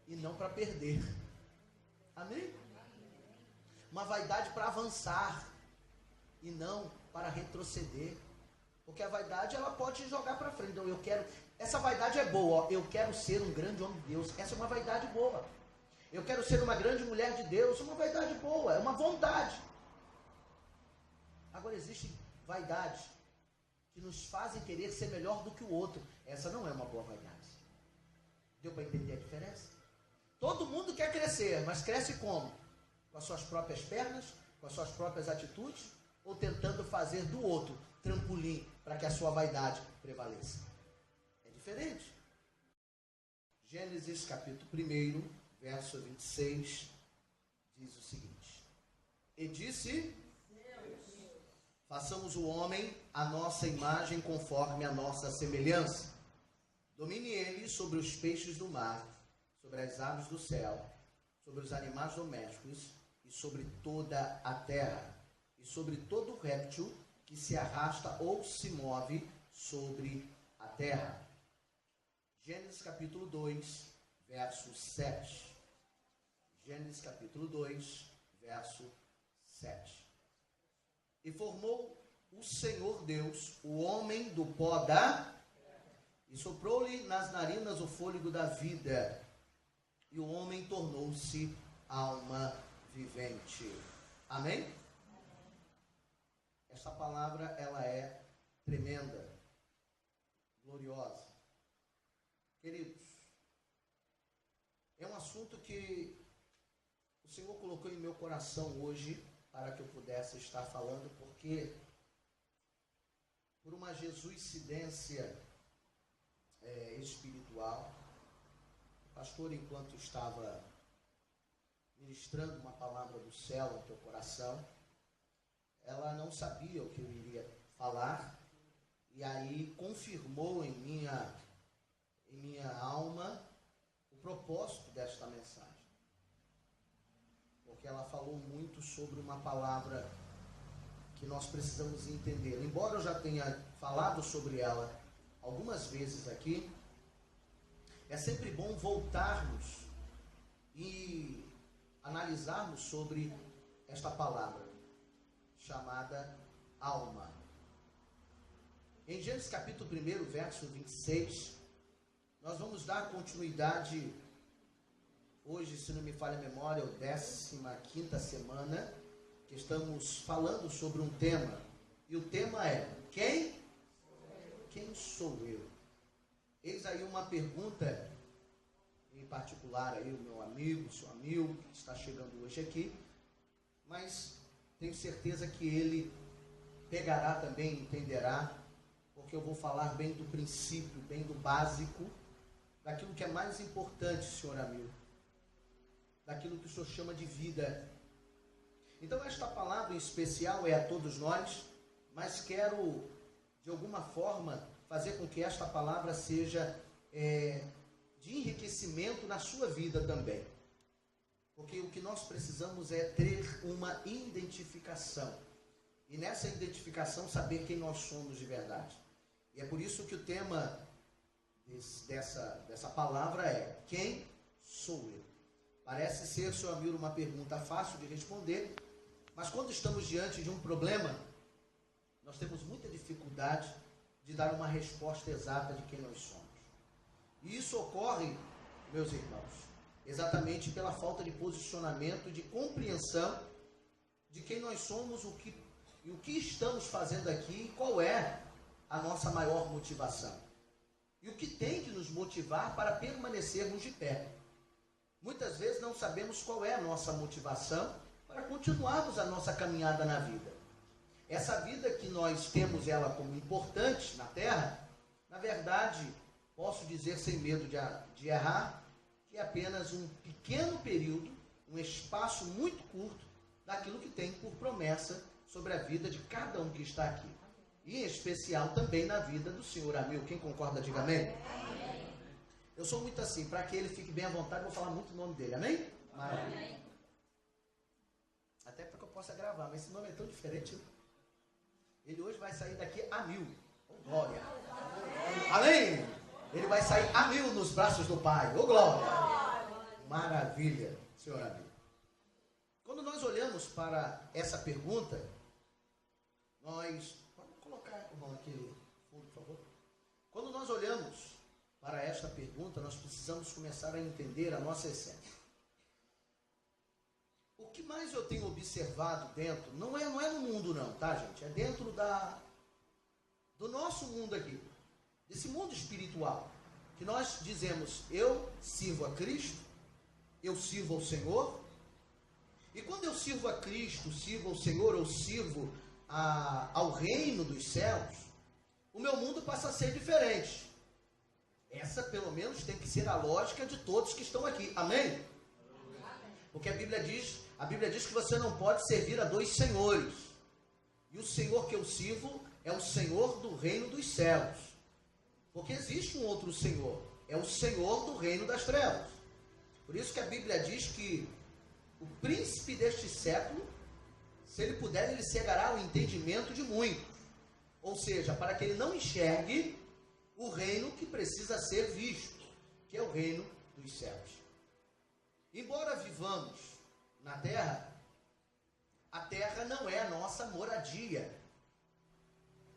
e não para perder. Amém? Uma vaidade para avançar e não para retroceder. Porque a vaidade, ela pode jogar para frente. Então, essa vaidade é boa, ó. Eu quero ser um grande homem de Deus. Essa é uma vaidade boa. Eu quero ser uma grande mulher de Deus. É uma vaidade boa, é uma vontade. Agora, existem vaidades que nos fazem querer ser melhor do que o outro. Essa não é uma boa vaidade. Deu para entender a diferença? Todo mundo quer crescer, mas cresce como? Com as suas próprias pernas, com as suas próprias atitudes, ou tentando fazer do outro trampolim para que a sua vaidade prevaleça. É diferente. Gênesis capítulo 1, verso 26, diz o seguinte: E disse: façamos o homem à nossa imagem conforme a nossa semelhança. Domine ele sobre os peixes do mar, sobre as aves do céu, sobre os animais domésticos e sobre toda a terra, e sobre todo réptil que se arrasta ou se move sobre a terra. Gênesis capítulo 2, verso 7. Gênesis capítulo 2, verso 7. E formou o Senhor Deus o homem do pó da e soprou-lhe nas narinas o fôlego da vida, e o homem tornou-se alma vivente. Amém? Esta palavra, ela é tremenda, gloriosa. Queridos, é um assunto que o Senhor colocou em meu coração hoje para que eu pudesse estar falando, porque por uma jesuicidência espiritual, o pastor, enquanto estava ministrando uma palavra do céu no teu coração, ela não sabia o que eu iria falar, e aí confirmou em minha alma o propósito desta mensagem. Porque ela falou muito sobre uma palavra que nós precisamos entender. Embora eu já tenha falado sobre ela algumas vezes aqui, é sempre bom voltarmos e analisarmos sobre esta palavra. chamada alma. Em Gênesis capítulo 1, verso 26, nós vamos dar continuidade, hoje, se não me falha a memória, é a 15ª semana, que estamos falando sobre um tema, e o tema é, quem sou eu? Eis aí uma pergunta, em particular aí o meu amigo, seu amigo, que está chegando hoje aqui, mas tenho certeza que ele pegará também, entenderá, porque eu vou falar bem do princípio, bem do básico, daquilo que é mais importante, senhor amigo, daquilo que o senhor chama de vida. Então esta palavra em especial é a todos nós, mas quero de alguma forma fazer com que esta palavra seja de enriquecimento na sua vida também. Porque o que nós precisamos é ter uma identificação. E nessa identificação saber quem nós somos de verdade. E é por isso que o tema dessa palavra é, quem sou eu? Parece ser, senhor amigo, uma pergunta fácil de responder, mas quando estamos diante de um problema, nós temos muita dificuldade de dar uma resposta exata de quem nós somos. E isso ocorre, meus irmãos, exatamente pela falta de posicionamento, de compreensão de quem nós somos, o que estamos fazendo aqui e qual é a nossa maior motivação. E o que tem que nos motivar para permanecermos de pé. Muitas vezes não sabemos qual é a nossa motivação para continuarmos a nossa caminhada na vida. Essa vida que nós temos ela como importante na Terra, na verdade, posso dizer sem medo de errar, que é apenas um pequeno período, um espaço muito curto daquilo que tem por promessa sobre a vida de cada um que está aqui. E em especial também na vida do senhor amigo. Quem concorda, diga amém. Eu sou muito assim, para que ele fique bem à vontade, vou falar muito o nome dele, amém? Maravilha. Até porque eu possa gravar, mas esse nome é tão diferente. Ele hoje vai sair daqui a 1000. Oh, glória. Amém? Ele vai sair a 1000 nos braços do Pai. Oh, glória. Maravilha, senhor amigo. Quando nós olhamos para essa pergunta, nós... Pode colocar o nome aqui no fundo, por favor. Quando nós olhamos para esta pergunta, nós precisamos começar a entender a nossa essência. O que mais eu tenho observado dentro, não é no mundo não, tá, gente? É dentro do nosso mundo aqui, desse mundo espiritual, que nós dizemos, eu sirvo a Cristo, eu sirvo ao Senhor, e quando eu sirvo a Cristo, sirvo ao Senhor, eu sirvo ao reino dos céus, o meu mundo passa a ser diferente. Essa, pelo menos, tem que ser a lógica de todos que estão aqui. Amém? Porque a Bíblia diz que você não pode servir a dois senhores. E o Senhor que eu sirvo é o Senhor do reino dos céus. Porque existe um outro Senhor. É o Senhor do reino das trevas. Por isso que a Bíblia diz que o príncipe deste século, se ele puder, ele cegará o entendimento de muitos. Ou seja, para que ele não enxergue o reino que precisa ser visto, que é o reino dos céus. Embora vivamos na terra, a terra não é a nossa moradia.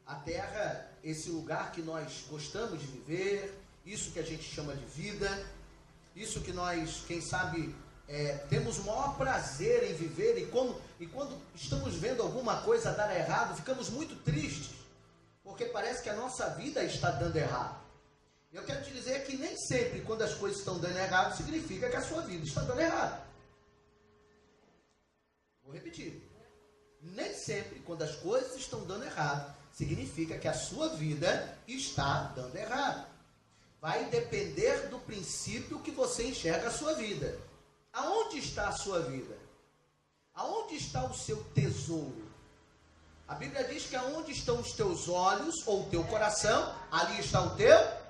A terra, esse lugar que nós gostamos de viver, isso que a gente chama de vida, isso que nós, quem sabe, temos o maior prazer em viver, e quando estamos vendo alguma coisa dar errado, ficamos muito tristes, porque parece que a nossa vida está dando errado. Eu quero te dizer que nem sempre quando as coisas estão dando errado, significa que a sua vida está dando errado. Vou repetir. Nem sempre quando as coisas estão dando errado, significa que a sua vida está dando errado. Vai depender do princípio que você enxerga a sua vida. Aonde está a sua vida? Aonde está o seu tesouro? A Bíblia diz que aonde estão os teus olhos ou o teu coração, ali está o teu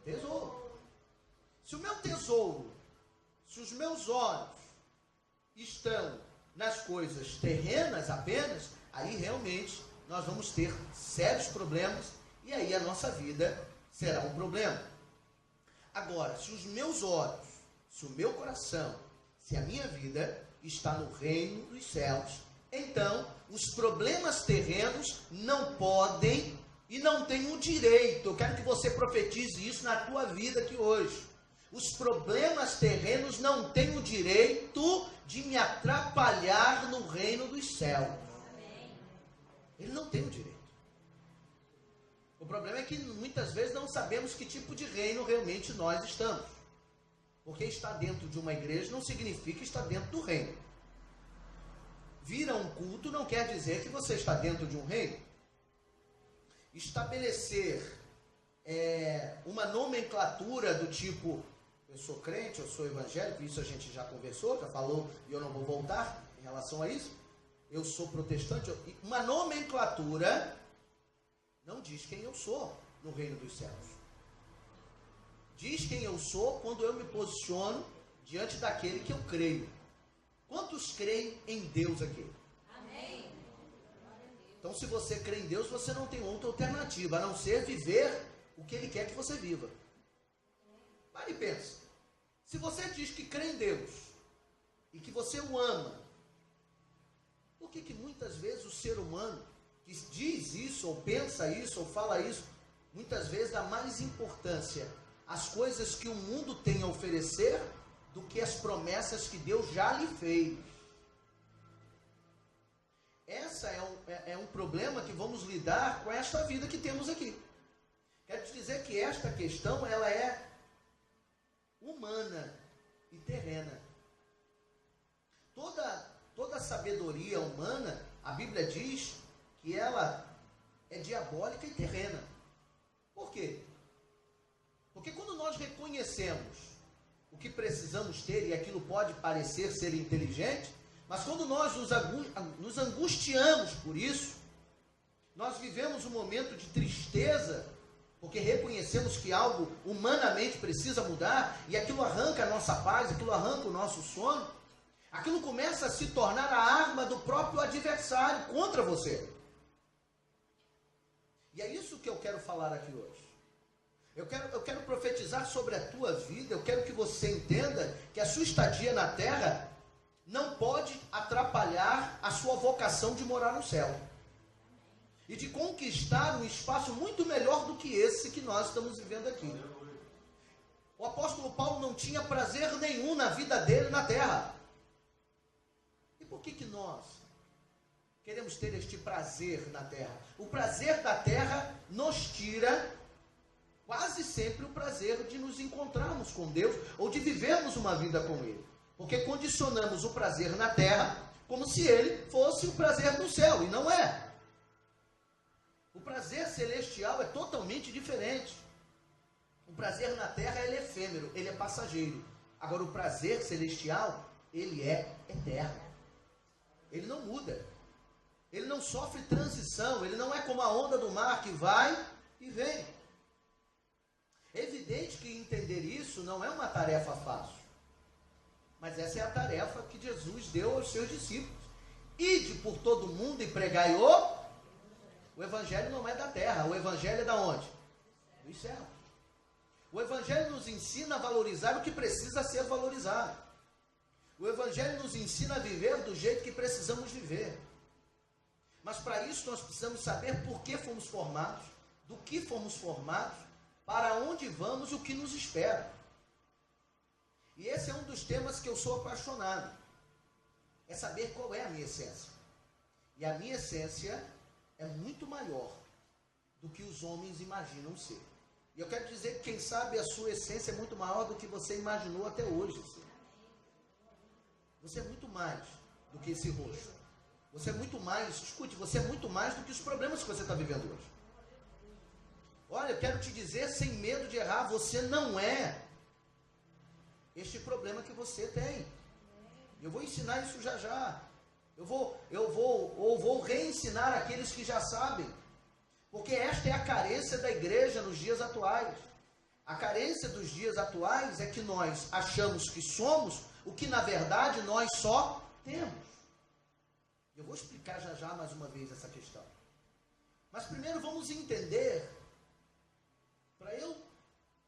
tesouro. Se o meu tesouro, se os meus olhos estão nas coisas terrenas apenas, aí realmente nós vamos ter sérios problemas e aí a nossa vida será um problema. Agora, se os meus olhos, se o meu coração, se a minha vida está no reino dos céus, então os problemas terrenos não podem e não têm o direito. Eu quero que você profetize isso na tua vida aqui hoje. Os problemas terrenos não têm o direito de me atrapalhar no reino dos céus. Ele não tem o direito. O problema é que muitas vezes não sabemos que tipo de reino realmente nós estamos. Porque estar dentro de uma igreja não significa estar dentro do reino. Vir a um culto não quer dizer que você está dentro de um reino. Estabelecer uma nomenclatura do tipo, eu sou crente, eu sou evangélico, isso a gente já conversou, já falou, e eu não vou voltar em relação a isso. Eu sou protestante, uma nomenclatura não diz quem eu sou no reino dos céus. Diz quem eu sou quando eu me posiciono diante daquele que eu creio. Quantos creem em Deus aqui? Amém. Então, se você crê em Deus, você não tem outra alternativa, a não ser viver o que Ele quer que você viva. Pare e pensa. Se você diz que crê em Deus e que você o ama, por que muitas vezes o ser humano que diz isso, ou pensa isso, ou fala isso, muitas vezes dá mais importância às coisas que o mundo tem a oferecer do que as promessas que Deus já lhe fez? Essa é um problema que vamos lidar com esta vida que temos aqui. Quero te dizer que esta questão, ela é humana e terrena. Toda sabedoria humana, a Bíblia diz que ela é diabólica e terrena. Por quê? Porque quando nós reconhecemos o que precisamos ter, e aquilo pode parecer ser inteligente, mas quando nós nos angustiamos por isso, nós vivemos um momento de tristeza, porque reconhecemos que algo humanamente precisa mudar, e aquilo arranca a nossa paz, aquilo arranca o nosso sono, aquilo começa a se tornar a arma do próprio adversário contra você. E é isso que eu quero falar aqui hoje. Eu quero profetizar sobre a tua vida. Eu quero que você entenda que a sua estadia na terra não pode atrapalhar a sua vocação de morar no céu e de conquistar um espaço muito melhor do que esse que nós estamos vivendo aqui. O apóstolo Paulo não tinha prazer nenhum na vida dele na terra. E por que nós queremos ter este prazer na terra? O prazer da terra nos tira quase sempre o prazer de nos encontrarmos com Deus ou de vivermos uma vida com Ele. Porque condicionamos o prazer na terra como se ele fosse o prazer do céu, e não é. O prazer celestial é totalmente diferente. O prazer na terra, ele é efêmero, ele é passageiro. Agora, o prazer celestial, ele é eterno. Ele não muda. Ele não sofre transição, ele não é como a onda do mar que vai e vem. É evidente que entender isso não é uma tarefa fácil. Mas essa é a tarefa que Jesus deu aos seus discípulos. Ide por todo mundo e pregai o Evangelho não é da terra, o Evangelho é da onde? Dos céus. O Evangelho nos ensina a valorizar o que precisa ser valorizado. O Evangelho nos ensina a viver do jeito que precisamos viver. Mas para isso nós precisamos saber por que fomos formados, do que fomos formados, para onde vamos e o que nos espera. E esse é um dos temas que eu sou apaixonado. É saber qual é a minha essência. E a minha essência é muito maior do que os homens imaginam ser. E eu quero dizer que, quem sabe, a sua essência é muito maior do que você imaginou até hoje. Você é muito mais do que esse rosto. Você é muito mais, escute, você é muito mais do que os problemas que você está vivendo hoje. Olha, eu quero te dizer, sem medo de errar, você não é este problema que você tem. Eu vou ensinar isso já já. Eu vou reensinar aqueles que já sabem. Porque esta é a carência da igreja nos dias atuais. A carência dos dias atuais é que nós achamos que somos o que na verdade nós só temos. Eu vou explicar já já mais uma vez essa questão. Mas primeiro vamos entender. Para eu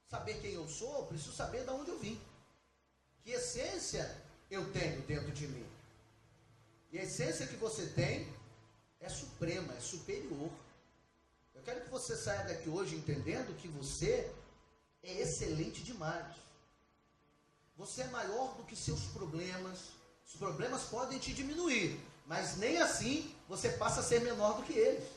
saber quem eu sou, eu preciso saber de onde eu vim. Que essência eu tenho dentro de mim. E a essência que você tem é suprema, é superior. Eu quero que você saia daqui hoje entendendo que você é excelente demais. Você é maior do que seus problemas. Os problemas podem te diminuir, mas nem assim você passa a ser menor do que eles.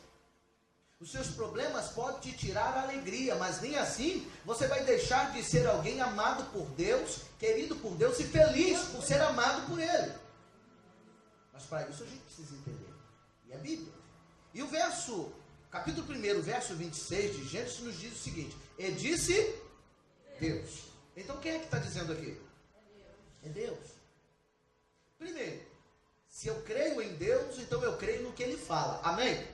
Os seus problemas podem te tirar a alegria, mas nem assim você vai deixar de ser alguém amado por Deus, querido por Deus e feliz por ser amado por Ele. Mas para isso a gente precisa entender. E a Bíblia. E o capítulo 1, verso 26 de Gênesis nos diz o seguinte: e disse Deus. Então quem é que está dizendo aqui? É Deus. Primeiro, se eu creio em Deus, então eu creio no que Ele fala. Amém?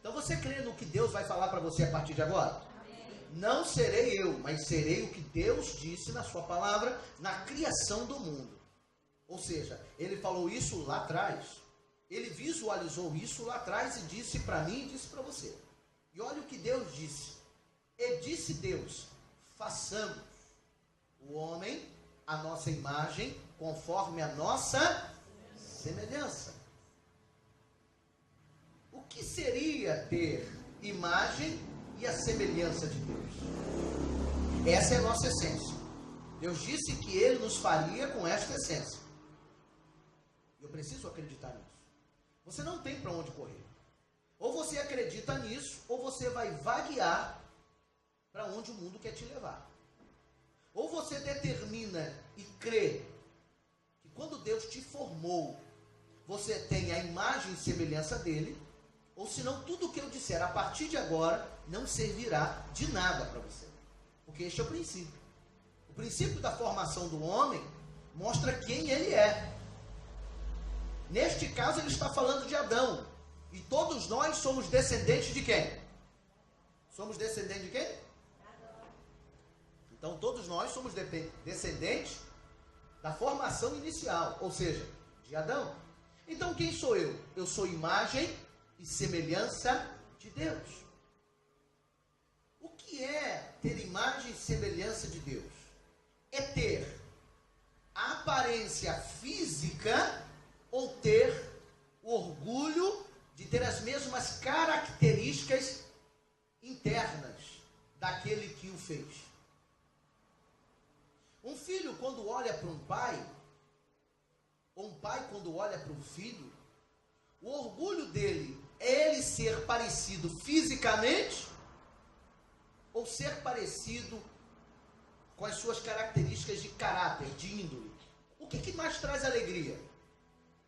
Então você crê no que Deus vai falar para você a partir de agora? Amém. Não serei eu, mas serei o que Deus disse na sua palavra, na criação do mundo. Ou seja, Ele falou isso lá atrás. Ele visualizou isso lá atrás e disse para mim e disse para você. E olha o que Deus disse. E disse Deus: façamos o homem a nossa imagem, conforme a nossa semelhança. O que seria ter imagem e a semelhança de Deus? Essa é a nossa essência. Deus disse que Ele nos faria com esta essência. Eu preciso acreditar nisso. Você não tem para onde correr. Ou você acredita nisso, ou você vai vaguear para onde o mundo quer te levar. Ou você determina e crê que quando Deus te formou, você tem a imagem e semelhança dele, ou senão tudo o que eu disser a partir de agora não servirá de nada para você. Porque este é o princípio. O princípio da formação do homem mostra quem ele é. Neste caso ele está falando de Adão. E todos nós somos descendentes de quem? Somos descendentes de quem? Então todos nós somos descendentes da formação inicial, ou seja, de Adão. Então quem sou eu? Eu sou imagem e semelhança de Deus. O que é ter imagem e semelhança de Deus? É ter a aparência física ou ter o orgulho de ter as mesmas características internas daquele que o fez. Um filho, quando olha para um pai, ou um pai, quando olha para um filho, o orgulho dele é ele ser parecido fisicamente ou ser parecido com as suas características de caráter, de índole. O que mais traz alegria?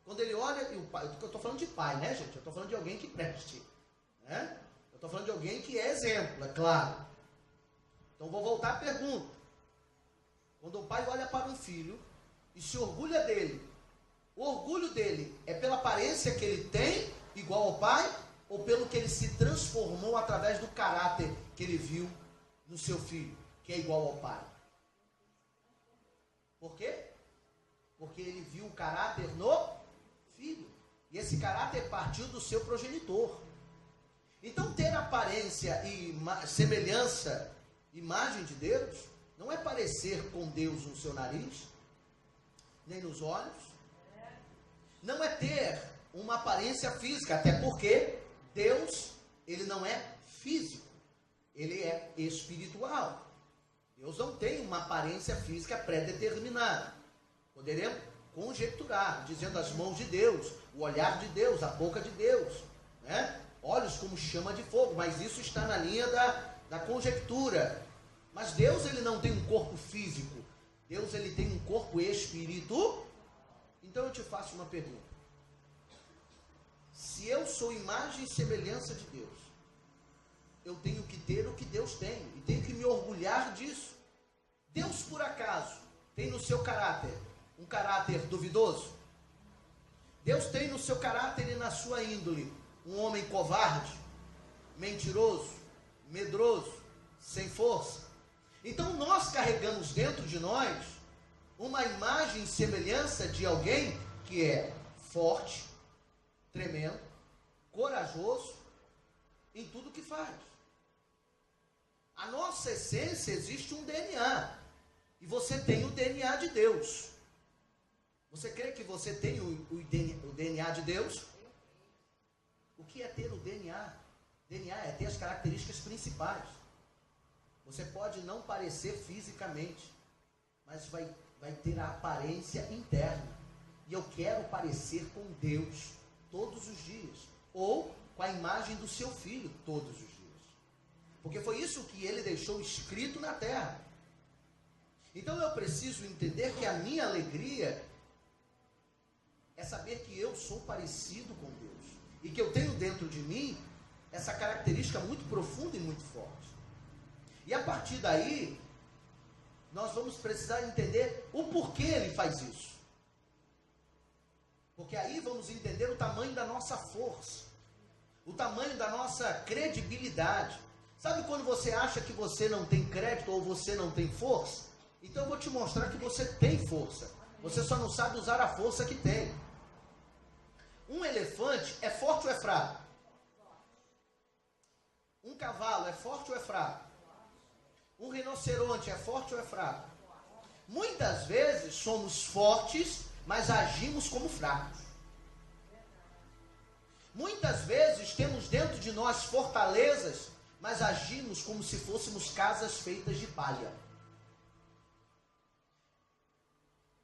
Quando ele olha, e o pai, eu estou falando de pai, né, gente? Eu estou falando de alguém que preste, né? Eu estou falando de alguém que é exemplo, é claro. Então vou voltar à pergunta. Quando o pai olha para um filho e se orgulha dele, o orgulho dele é pela aparência que ele tem, igual ao pai, ou pelo que ele se transformou através do caráter que ele viu no seu filho, que é igual ao pai? Por quê? Porque ele viu o caráter no filho. E esse caráter partiu do seu progenitor. Então ter aparência e semelhança, imagem de Deus, não é parecer com Deus no seu nariz, nem nos olhos. Não é ter uma aparência física, até porque Deus, ele não é físico, ele é espiritual. Deus não tem uma aparência física pré-determinada. Poderemos conjecturar, dizendo as mãos de Deus, o olhar de Deus, a boca de Deus, né? Olhos como chama de fogo, mas isso está na linha da conjectura. Mas Deus, ele não tem um corpo físico. Deus, ele tem um corpo espírito. Então eu te faço uma pergunta. Se eu sou imagem e semelhança de Deus, eu tenho que ter o que Deus tem, e tenho que me orgulhar disso. Deus, por acaso, tem no seu caráter um caráter duvidoso? Deus tem no seu caráter e na sua índole um homem covarde, mentiroso, medroso, sem força? Então nós carregamos dentro de nós uma imagem e semelhança de alguém que é forte, tremendo, corajoso em tudo que faz. A nossa essência, existe um DNA, e você tem o DNA de Deus. Você crê que você tem o DNA de Deus? O que é ter o DNA? DNA é ter as características principais. Você pode não parecer fisicamente, mas vai ter a aparência interna. E eu quero parecer com Deus todos os dias. Ou com a imagem do seu filho todos os dias. Porque foi isso que ele deixou escrito na terra. Então eu preciso entender que a minha alegria é saber que eu sou parecido com Deus. E que eu tenho dentro de mim essa característica muito profunda e muito forte. E a partir daí, nós vamos precisar entender o porquê ele faz isso. Porque aí vamos entender o tamanho da nossa força, o tamanho da nossa credibilidade. Sabe quando você acha que você não tem crédito ou você não tem força? Então eu vou te mostrar que você tem força. Você só não sabe usar a força que tem. Um elefante é forte ou é fraco? Um cavalo é forte ou é fraco? Um rinoceronte é forte ou é fraco? Muitas vezes somos fortes, mas agimos como fracos. Muitas vezes temos dentro de nós fortalezas, mas agimos como se fôssemos casas feitas de palha.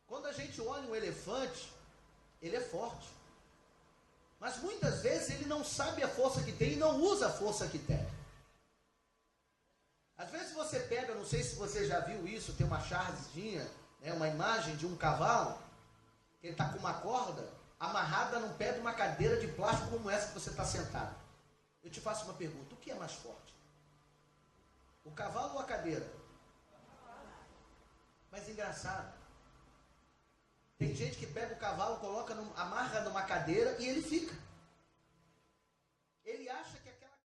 Quando a gente olha um elefante, ele é forte. Mas muitas vezes ele não sabe a força que tem e não usa a força que tem. Às vezes você pega, não sei se você já viu isso, tem uma chargezinha, né, uma imagem de um cavalo, que ele está com uma corda amarrada num pé de uma cadeira de plástico como essa que você está sentado. Eu te faço uma pergunta, o que é mais forte? O cavalo ou a cadeira? Mas engraçado, tem gente que pega o cavalo, amarra numa cadeira e ele fica. Ele acha